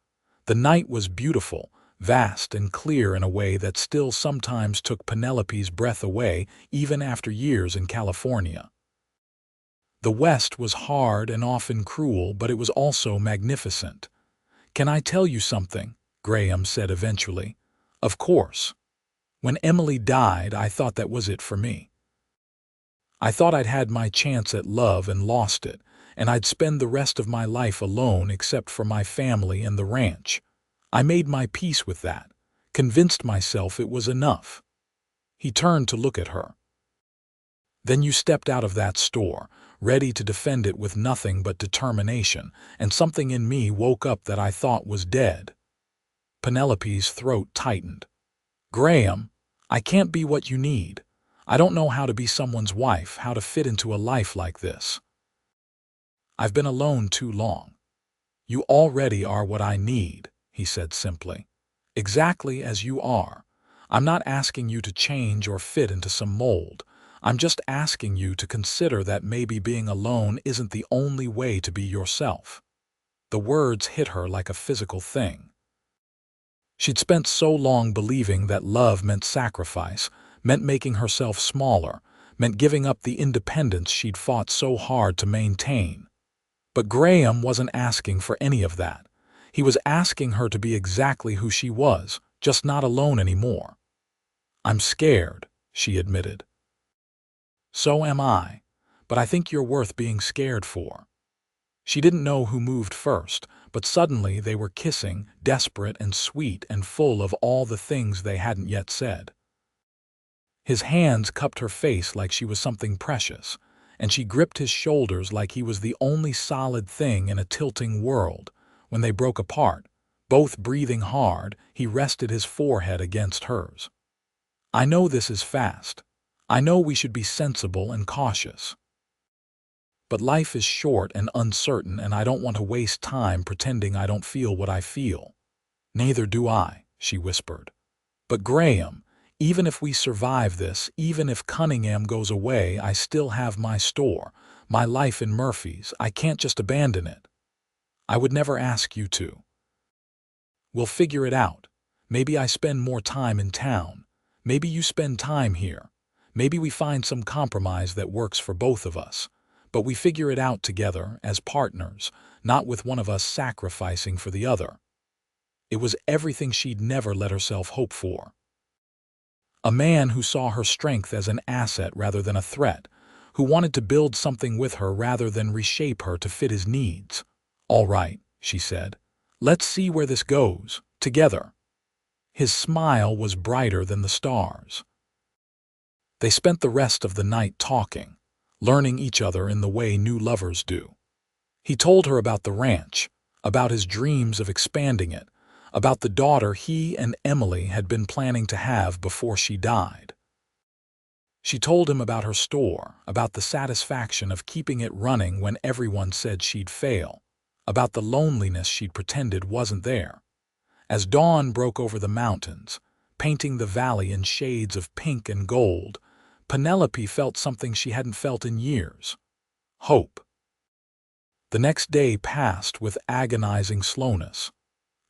The night was beautiful, vast and clear in a way that still sometimes took Penelope's breath away, even after years in California. The West was hard and often cruel, but it was also magnificent. Can I tell you something? Graham said eventually. Of course. When Emily died, I thought that was it for me. I thought I'd had my chance at love and lost it, and I'd spend the rest of my life alone except for my family and the ranch. I made my peace with that. Convinced myself it was enough. He turned to look at her. Then you stepped out of that store, ready to defend it with nothing but determination, and something in me woke up that I thought was dead. Penelope's throat tightened. Graham, I can't be what you need. I don't know how to be someone's wife, how to fit into a life like this. I've been alone too long. You already are what I need, he said simply. Exactly as you are. I'm not asking you to change or fit into some mold. I'm just asking you to consider that maybe being alone isn't the only way to be yourself. The words hit her like a physical thing. She'd spent so long believing that love meant sacrifice, meant making herself smaller, meant giving up the independence she'd fought so hard to maintain. But Graham wasn't asking for any of that. He was asking her to be exactly who she was, just not alone anymore. I'm scared, she admitted. So am I, but I think you're worth being scared for. She didn't know who moved first, but suddenly they were kissing, desperate and sweet and full of all the things they hadn't yet said. His hands cupped her face like she was something precious, and she gripped his shoulders like he was the only solid thing in a tilting world. When they broke apart, both breathing hard, he rested his forehead against hers. I know this is fast. I know we should be sensible and cautious. But life is short and uncertain, and I don't want to waste time pretending I don't feel what I feel. Neither do I, she whispered. But Graham, even if we survive this, even if Cunningham goes away, I still have my store, my life in Murphy's. I can't just abandon it. I would never ask you to. We'll figure it out. Maybe I spend more time in town. Maybe you spend time here. Maybe we find some compromise that works for both of us. But we figure it out together as partners, not with one of us sacrificing for the other. It was everything she'd never let herself hope for. A man who saw her strength as an asset rather than a threat, who wanted to build something with her rather than reshape her to fit his needs. All right, she said. Let's see where this goes, together. His smile was brighter than the stars. They spent the rest of the night talking, learning each other in the way new lovers do. He told her about the ranch, about his dreams of expanding it, about the daughter he and Emily had been planning to have before she died. She told him about her store, about the satisfaction of keeping it running when everyone said she'd fail, about the loneliness she'd pretended wasn't there. As dawn broke over the mountains, painting the valley in shades of pink and gold, Penelope felt something she hadn't felt in years: hope. The next day passed with agonizing slowness.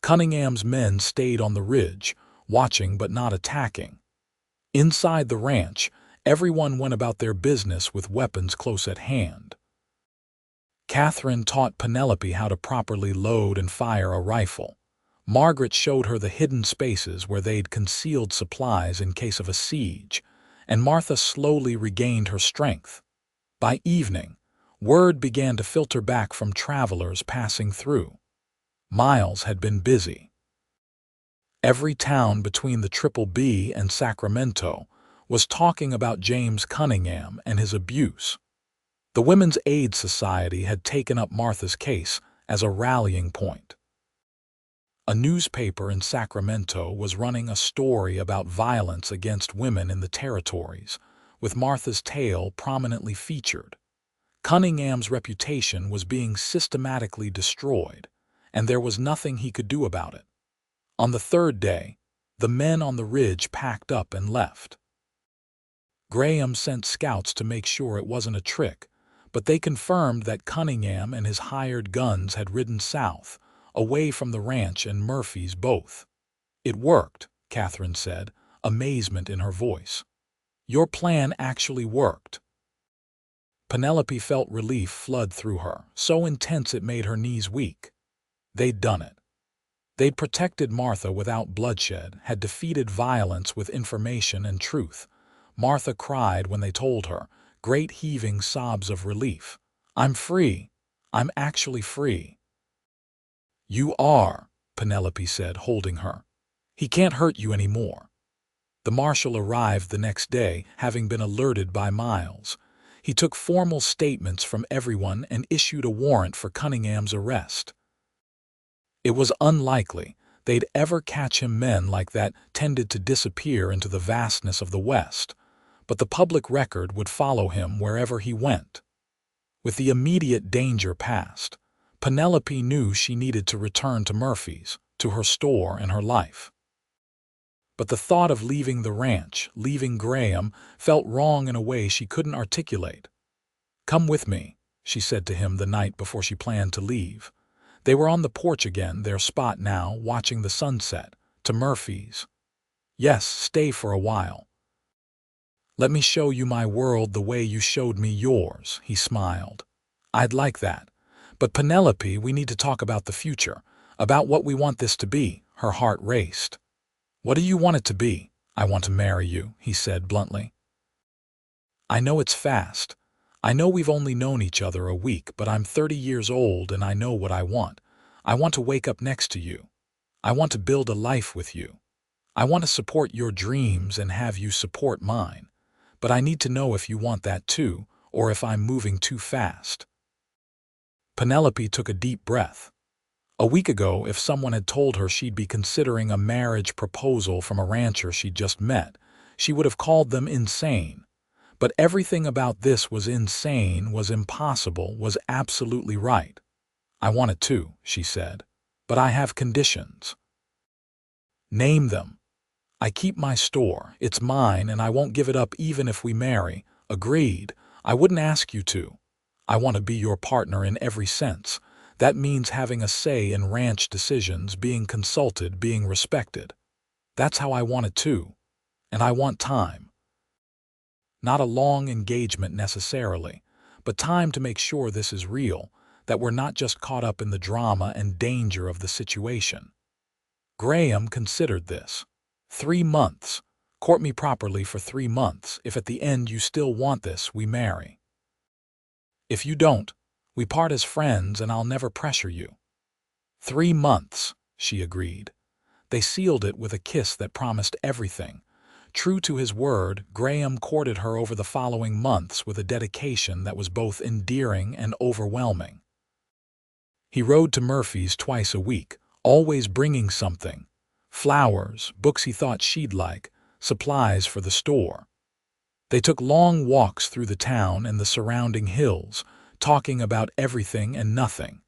Cunningham's men stayed on the ridge, watching but not attacking. Inside the ranch, everyone went about their business with weapons close at hand. Catherine taught Penelope how to properly load and fire a rifle. Margaret showed her the hidden spaces where they'd concealed supplies in case of a siege, and Martha slowly regained her strength. By evening, word began to filter back from travelers passing through. Miles had been busy. Every town between the Triple B and Sacramento was talking about James Cunningham and his abuse. The Women's Aid Society had taken up Martha's case as a rallying point. A newspaper in Sacramento was running a story about violence against women in the territories, with Martha's tale prominently featured. Cunningham's reputation was being systematically destroyed, and there was nothing he could do about it. On the third day, the men on the ridge packed up and left. Graham sent scouts to make sure it wasn't a trick, but they confirmed that Cunningham and his hired guns had ridden south, away from the ranch and Murphy's both. It worked, Catherine said, amazement in her voice. Your plan actually worked. Penelope felt relief flood through her, so intense it made her knees weak. They'd done it. They'd protected Martha without bloodshed, had defeated violence with information and truth. Martha cried when they told her, great heaving sobs of relief. I'm free. I'm actually free. You are, Penelope said, holding her. He can't hurt you anymore." The marshal arrived the next day, having been alerted by Miles. He took formal statements from everyone and issued a warrant for Cunningham's arrest. It was unlikely they'd ever catch him. Men like that tended to disappear into the vastness of the West, but the public record would follow him wherever he went. With the immediate danger past, Penelope knew she needed to return to Murphy's, to her store and her life. But the thought of leaving the ranch, leaving Graham, felt wrong in a way she couldn't articulate. "Come with me," she said to him the night before she planned to leave. They were on the porch again, their spot now, watching the sunset, to Murphy's. "Yes, stay for a while. Let me show you my world the way you showed me yours," he smiled. "I'd like that. But Penelope, we need to talk about the future, about what we want this to be." Her heart raced. "What do you want it to be?" "I want to marry you," he said bluntly. "I know it's fast. I know we've only known each other a week, but I'm 30 years old and I know what I want. I want to wake up next to you. I want to build a life with you. I want to support your dreams and have you support mine. But I need to know if you want that too, or if I'm moving too fast." Penelope took a deep breath. A week ago, if someone had told her she'd be considering a marriage proposal from a rancher she'd just met, she would have called them insane. But everything about this was insane, was impossible, was absolutely right. "I want it too," she said, "but I have conditions." "Name them." "I keep my store, it's mine, and I won't give it up even if we marry." "Agreed. I wouldn't ask you to. I want to be your partner in every sense. That means having a say in ranch decisions, being consulted, being respected. That's how I want it too. And I want time. Not a long engagement necessarily, but time to make sure this is real, that we're not just caught up in the drama and danger of the situation." Graham considered this. 3 months. Court me properly for 3 months. If at the end you still want this, we marry. If you don't, we part as friends and I'll never pressure you. 3 months, she agreed. They sealed it with a kiss that promised everything. True to his word, Graham courted her over the following months with a dedication that was both endearing and overwhelming. He rode to Murphy's twice a week, always bringing something. Flowers, books he thought she'd like, supplies for the store. They took long walks through the town and the surrounding hills, talking about everything and nothing.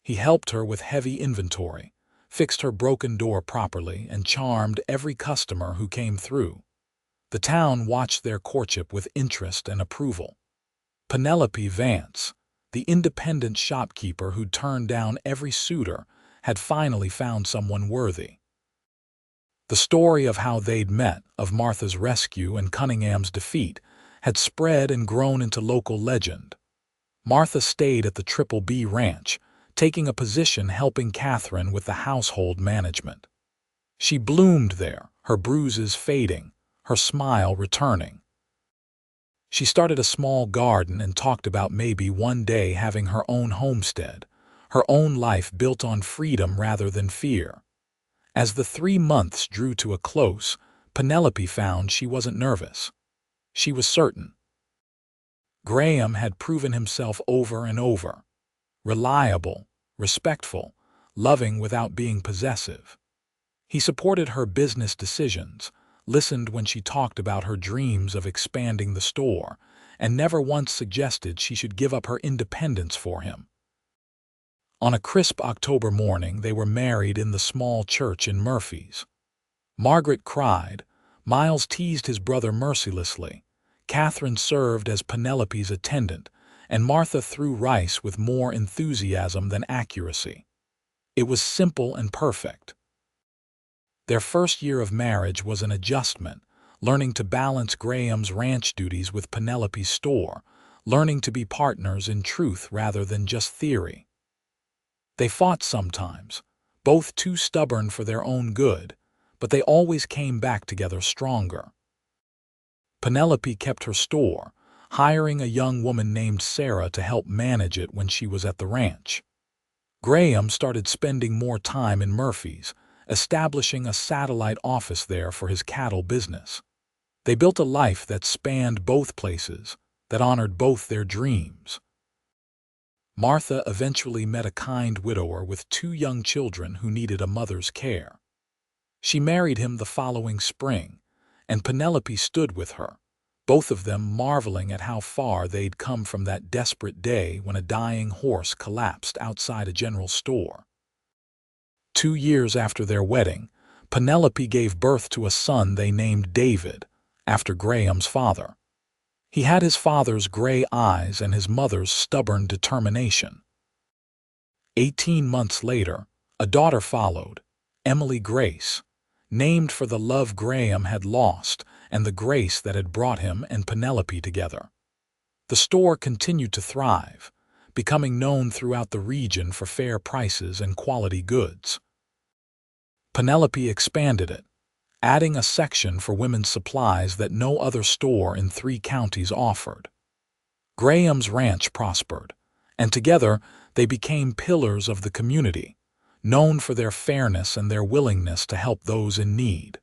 He helped her with heavy inventory, fixed her broken door properly, and charmed every customer who came through. The town watched their courtship with interest and approval. Penelope Vance, the independent shopkeeper who'd turned down every suitor, had finally found someone worthy. The story of how they'd met, of Martha's rescue and Cunningham's defeat, had spread and grown into local legend. Martha stayed at the Triple B Ranch, taking a position helping Catherine with the household management. She bloomed there, her bruises fading, her smile returning. She started a small garden and talked about maybe one day having her own homestead, her own life built on freedom rather than fear. As the 3 months drew to a close, Penelope found she wasn't nervous. She was certain. Graham had proven himself over and over. Reliable, respectful, loving without being possessive. He supported her business decisions, listened when she talked about her dreams of expanding the store, and never once suggested she should give up her independence for him. On a crisp October morning, they were married in the small church in Murphy's. Margaret cried, Miles teased his brother mercilessly, Catherine served as Penelope's attendant, and Martha threw rice with more enthusiasm than accuracy. It was simple and perfect. Their first year of marriage was an adjustment, learning to balance Graham's ranch duties with Penelope's store, learning to be partners in truth rather than just theory. They fought sometimes, both too stubborn for their own good, but they always came back together stronger. Penelope kept her store, hiring a young woman named Sarah to help manage it when she was at the ranch. Graham started spending more time in Murphy's, establishing a satellite office there for his cattle business. They built a life that spanned both places, that honored both their dreams. Martha eventually met a kind widower with 2 young children who needed a mother's care. She married him the following spring, and Penelope stood with her, both of them marveling at how far they'd come from that desperate day when a dying horse collapsed outside a general store. 2 years after their wedding, Penelope gave birth to a son they named David, after Graham's father. He had his father's gray eyes and his mother's stubborn determination. 18 months later, a daughter followed, Emily Grace, named for the love Graham had lost and the grace that had brought him and Penelope together. The store continued to thrive, becoming known throughout the region for fair prices and quality goods. Penelope expanded it, adding a section for women's supplies that no other store in 3 counties offered. Graham's ranch prospered, and together they became pillars of the community, known for their fairness and their willingness to help those in need.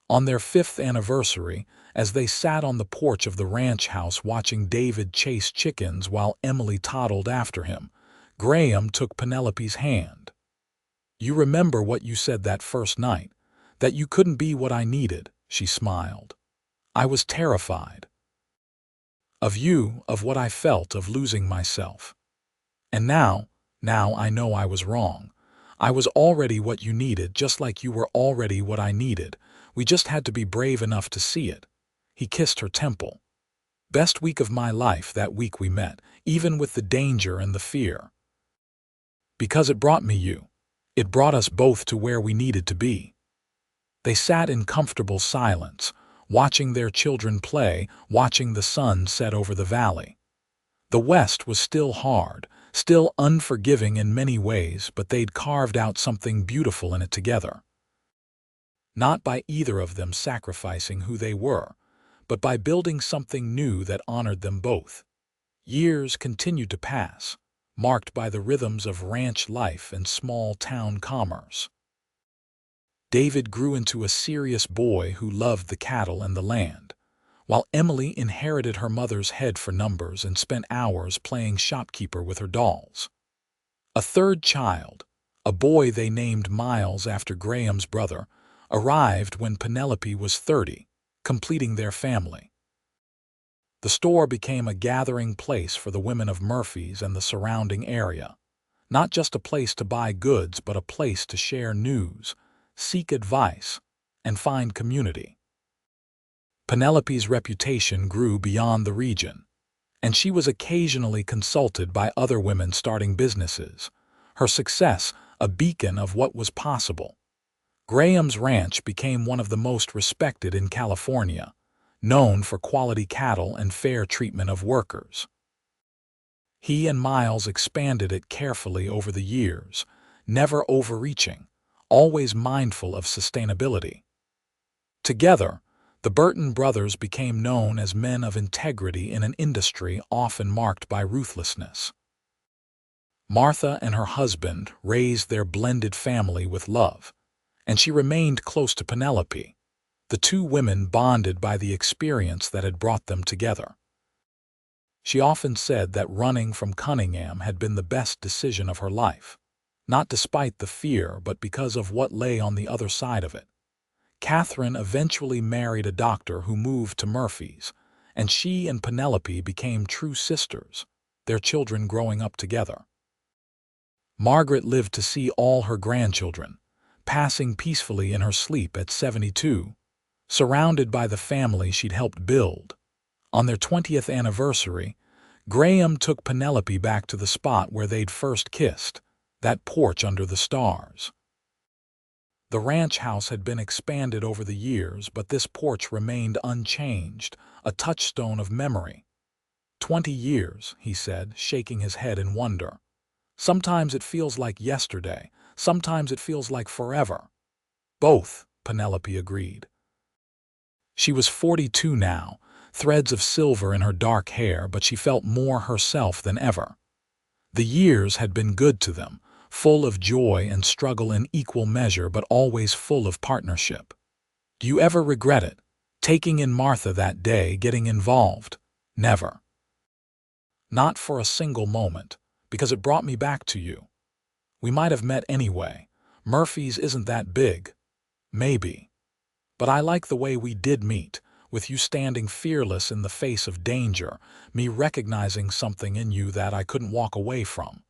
On their 5th anniversary, as they sat on the porch of the ranch house watching David chase chickens while Emily toddled after him, Graham took Penelope's hand. "You remember what you said that first night, that you couldn't be what I needed," she smiled. "I was terrified. Of you, of what I felt, of losing myself. And now I know I was wrong. I was already what you needed, just like you were already what I needed. We just had to be brave enough to see it." He kissed her temple. "Best week of my life, that week we met, even with the danger and the fear. Because it brought me you. It brought us both to where we needed to be." They sat in comfortable silence, watching their children play, watching the sun set over the valley. The West was still hard, still unforgiving in many ways, but they'd carved out something beautiful in it together. Not by either of them sacrificing who they were, but by building something new that honored them both. Years continued to pass, marked by the rhythms of ranch life and small-town commerce. David grew into a serious boy who loved the cattle and the land, while Emily inherited her mother's head for numbers and spent hours playing shopkeeper with her dolls. A 3rd child, a boy they named Miles after Graham's brother, arrived when Penelope was 30, completing their family. The store became a gathering place for the women of Murphy's and the surrounding area, not just a place to buy goods, but a place to share news, seek advice, and find community. Penelope's reputation grew beyond the region, and she was occasionally consulted by other women starting businesses, her success a beacon of what was possible. Graham's ranch became one of the most respected in California, known for quality cattle and fair treatment of workers. He and Miles expanded it carefully over the years, never overreaching, always mindful of sustainability. Together, the Burton brothers became known as men of integrity in an industry often marked by ruthlessness. Martha and her husband raised their blended family with love, and she remained close to Penelope. The 2 women bonded by the experience that had brought them together. She often said that running from Cunningham had been the best decision of her life, not despite the fear, but because of what lay on the other side of it. Catherine eventually married a doctor who moved to Murphy's, and she and Penelope became true sisters, their children growing up together. Margaret lived to see all her grandchildren, passing peacefully in her sleep at 72, surrounded by the family she'd helped build. On their 20th anniversary, Graham took Penelope back to the spot where they'd first kissed, that porch under the stars. The ranch house had been expanded over the years, but this porch remained unchanged, a touchstone of memory. 20 years, he said, shaking his head in wonder. Sometimes it feels like yesterday, sometimes it feels like forever. Both, Penelope agreed. She was 42 now, threads of silver in her dark hair, but she felt more herself than ever. The years had been good to them, full of joy and struggle in equal measure, but always full of partnership. Do you ever regret it? Taking in Martha that day, getting involved? Never. Not for a single moment, because it brought me back to you. We might have met anyway. Murphy's isn't that big. Maybe. But I like the way we did meet, with you standing fearless in the face of danger, me recognizing something in you that I couldn't walk away from.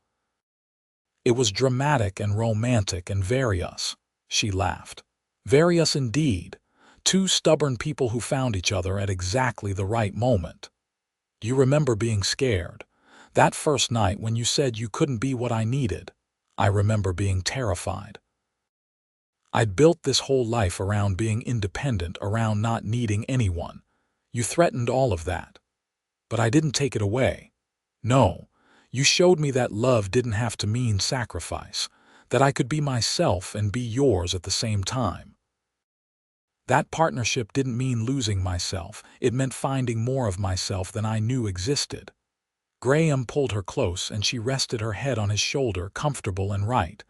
It was dramatic and romantic and very us, she laughed. Very us indeed. Two stubborn people who found each other at exactly the right moment. Do you remember being scared? That first night when you said you couldn't be what I needed, I remember being terrified. I'd built this whole life around being independent, around not needing anyone. You threatened all of that. But I didn't take it away. No, you showed me that love didn't have to mean sacrifice, that I could be myself and be yours at the same time. That partnership didn't mean losing myself, it meant finding more of myself than I knew existed. Graham pulled her close and she rested her head on his shoulder, comfortable and right.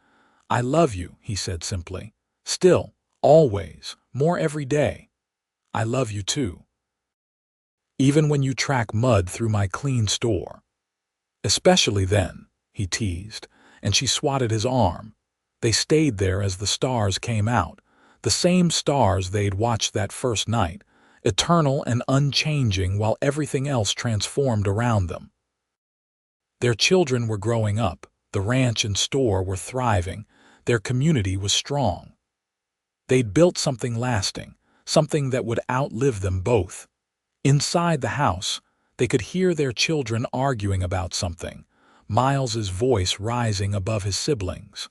I love you, he said simply. Still, always, more every day. I love you too. Even when you track mud through my clean store. Especially then, he teased, and she swatted his arm. They stayed there as the stars came out, the same stars they'd watched that first night, eternal and unchanging while everything else transformed around them. Their children were growing up, the ranch and store were thriving, their community was strong. They'd built something lasting, something that would outlive them both. Inside the house, they could hear their children arguing about something, Miles's voice rising above his siblings.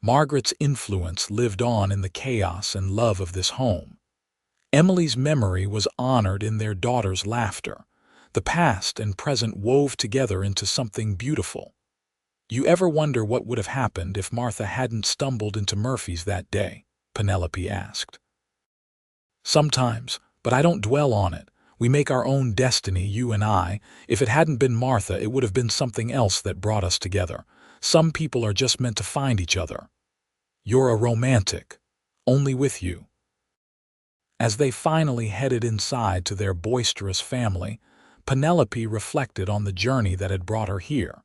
Margaret's influence lived on in the chaos and love of this home. Emily's memory was honored in their daughter's laughter. The past and present wove together into something beautiful. You ever wonder what would have happened if Martha hadn't stumbled into Murphy's that day? Penelope asked. Sometimes, but I don't dwell on it. We make our own destiny, you and I. If it hadn't been Martha, it would have been something else that brought us together. Some people are just meant to find each other. You're a romantic. Only with you. As they finally headed inside to their boisterous family, Penelope reflected on the journey that had brought her here.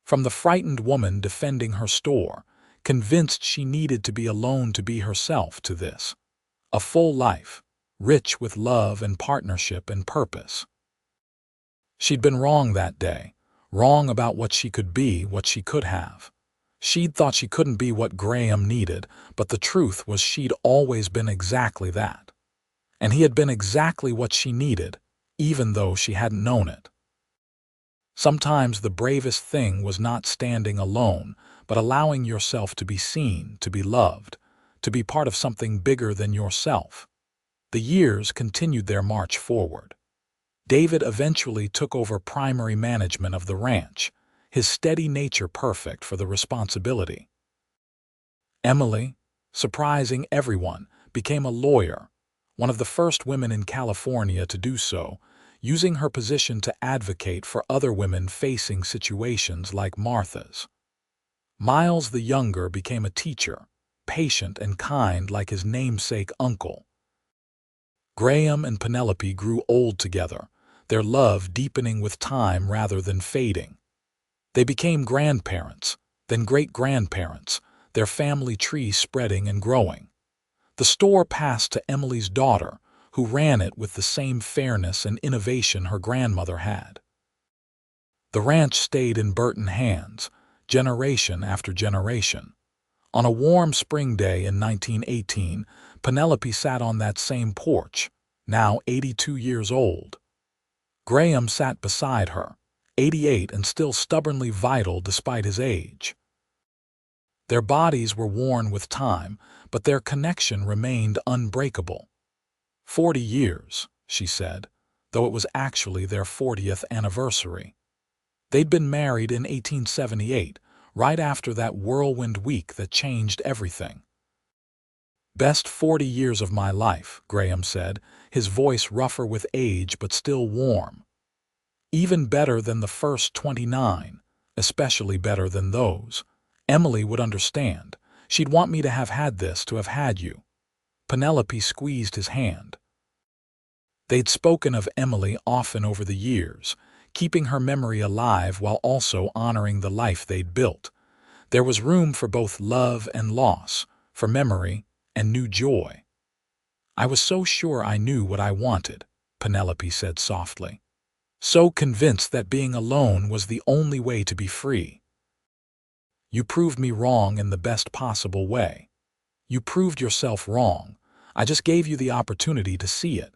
From the frightened woman defending her store, convinced she needed to be alone to be herself, to this. A full life, rich with love and partnership and purpose. She'd been wrong that day, wrong about what she could be, what she could have. She'd thought she couldn't be what Graham needed, but the truth was she'd always been exactly that. And he had been exactly what she needed, even though she hadn't known it. Sometimes the bravest thing was not standing alone, but allowing yourself to be seen, to be loved, to be part of something bigger than yourself. The years continued their march forward. David eventually took over primary management of the ranch, his steady nature perfect for the responsibility. Emily, surprising everyone, became a lawyer, one of the first women in California to do so, using her position to advocate for other women facing situations like Martha's. Miles the younger became a teacher, patient and kind like his namesake uncle. Graham and Penelope grew old together, their love deepening with time rather than fading. They became grandparents, then great-grandparents, their family tree spreading and growing. The store passed to Emily's daughter, who ran it with the same fairness and innovation her grandmother had. The ranch stayed in Burton hands, generation after generation. On a warm spring day in 1918, Penelope sat on that same porch, now 82 years old. Graham sat beside her, 88 and still stubbornly vital despite his age. Their bodies were worn with time, but their connection remained unbreakable. 40 years, she said, though it was actually their 40th anniversary. They'd been married in 1878, right after that whirlwind week that changed everything. Best 40 years of my life, Graham said, his voice rougher with age but still warm. Even better than the first 29, especially better than those. Emily would understand. She'd want me to have had this, to have had you. Penelope squeezed his hand. They'd spoken of Emily often over the years, keeping her memory alive while also honoring the life they'd built. There was room for both love and loss, for memory and new joy. "I was so sure I knew what I wanted," Penelope said softly. "So convinced that being alone was the only way to be free. You proved me wrong in the best possible way. You proved yourself wrong. I just gave you the opportunity to see it."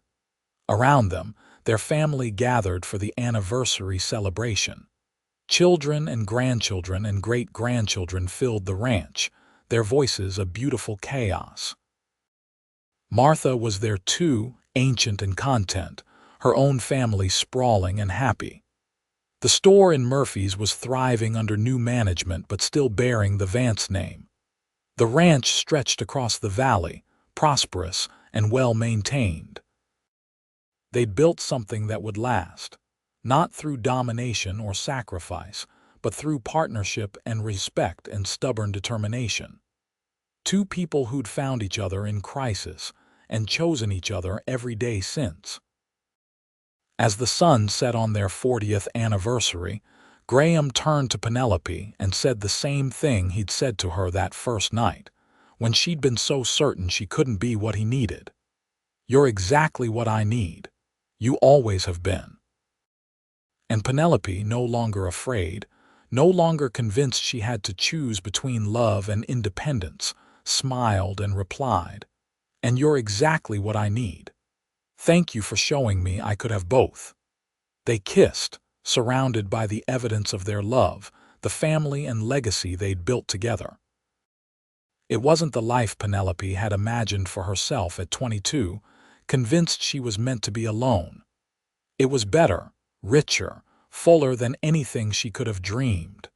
Around them, their family gathered for the anniversary celebration. Children and grandchildren and great-grandchildren filled the ranch, their voices a beautiful chaos. Martha was there too, ancient and content, her own family sprawling and happy. The store in Murphy's was thriving under new management but still bearing the Vance name. The ranch stretched across the valley, prosperous and well-maintained. They'd built something that would last, not through domination or sacrifice, but through partnership and respect and stubborn determination. Two people who'd found each other in crisis and chosen each other every day since. As the sun set on their 40th anniversary, Graham turned to Penelope and said the same thing he'd said to her that first night, when she'd been so certain she couldn't be what he needed. "You're exactly what I need. You always have been." And Penelope, no longer afraid, no longer convinced she had to choose between love and independence, smiled and replied, "And you're exactly what I need. Thank you for showing me I could have both." They kissed, surrounded by the evidence of their love, the family and legacy they'd built together. It wasn't the life Penelope had imagined for herself at 22, convinced she was meant to be alone. It was better, richer, fuller than anything she could have dreamed.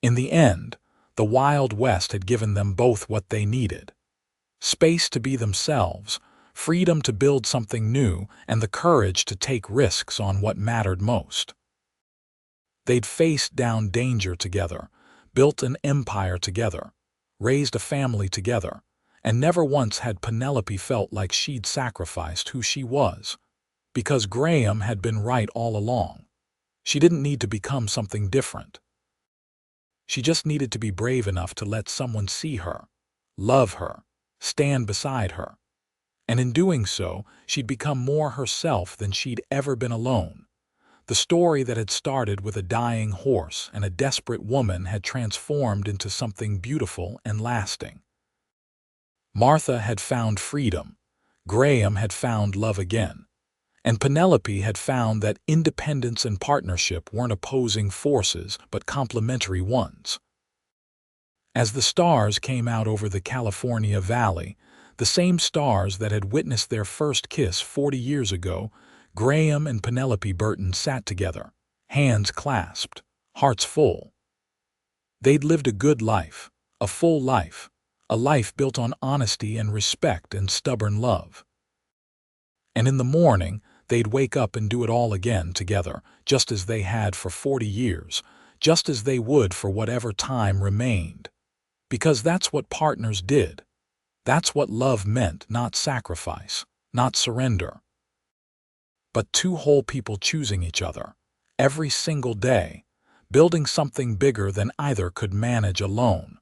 In the end, the Wild West had given them both what they needed: space to be themselves, freedom to build something new, and the courage to take risks on what mattered most. They'd faced down danger together, built an empire together, raised a family together, and never once had Penelope felt like she'd sacrificed who she was. Because Graham had been right all along. She didn't need to become something different. She just needed to be brave enough to let someone see her, love her, stand beside her. And in doing so, she'd become more herself than she'd ever been alone. The story that had started with a dying horse and a desperate woman had transformed into something beautiful and lasting. Martha had found freedom. Graham had found love again. And Penelope had found that independence and partnership weren't opposing forces but complementary ones. As the stars came out over the California Valley, the same stars that had witnessed their first kiss 40 years ago, Graham and Penelope Burton sat together, hands clasped, hearts full. They'd lived a good life, a full life, a life built on honesty and respect and stubborn love. And in the morning, they'd wake up and do it all again together, just as they had for 40 years, just as they would for whatever time remained. Because that's what partners did. That's what love meant, not sacrifice, not surrender. But two whole people choosing each other, every single day, building something bigger than either could manage alone.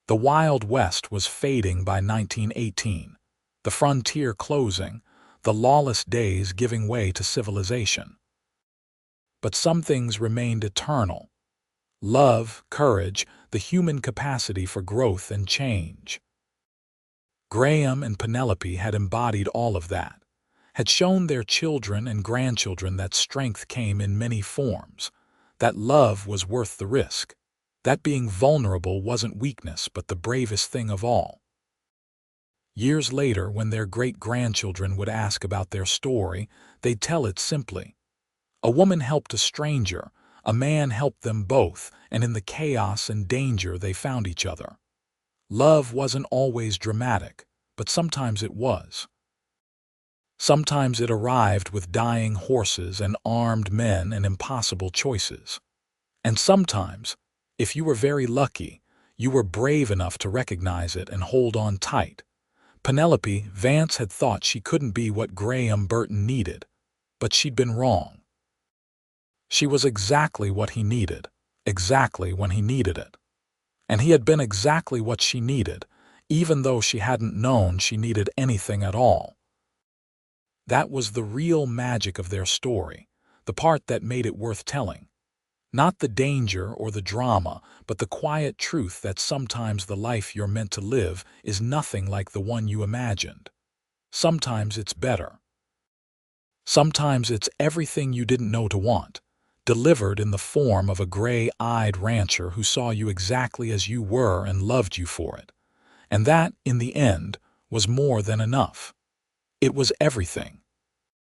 The Wild West was fading by 1918, the frontier closing, the lawless days giving way to civilization. But some things remained eternal: love, courage, the human capacity for growth and change. Graham and Penelope had embodied all of that, had shown their children and grandchildren that strength came in many forms, that love was worth the risk, that being vulnerable wasn't weakness but the bravest thing of all. Years later, when their great-grandchildren would ask about their story, they'd tell it simply. A woman helped a stranger, a man helped them both, and in the chaos and danger they found each other. Love wasn't always dramatic, but sometimes it was. Sometimes it arrived with dying horses and armed men and impossible choices. And sometimes, if you were very lucky, you were brave enough to recognize it and hold on tight. Penelope Vance had thought she couldn't be what Graham Burton needed, but she'd been wrong. She was exactly what he needed, exactly when he needed it. And he had been exactly what she needed, even though she hadn't known she needed anything at all. That was the real magic of their story, the part that made it worth telling. Not the danger or the drama, but the quiet truth that sometimes the life you're meant to live is nothing like the one you imagined. Sometimes it's better. Sometimes it's everything you didn't know to want, delivered in the form of a gray-eyed rancher who saw you exactly as you were and loved you for it. And that, in the end, was more than enough. It was everything.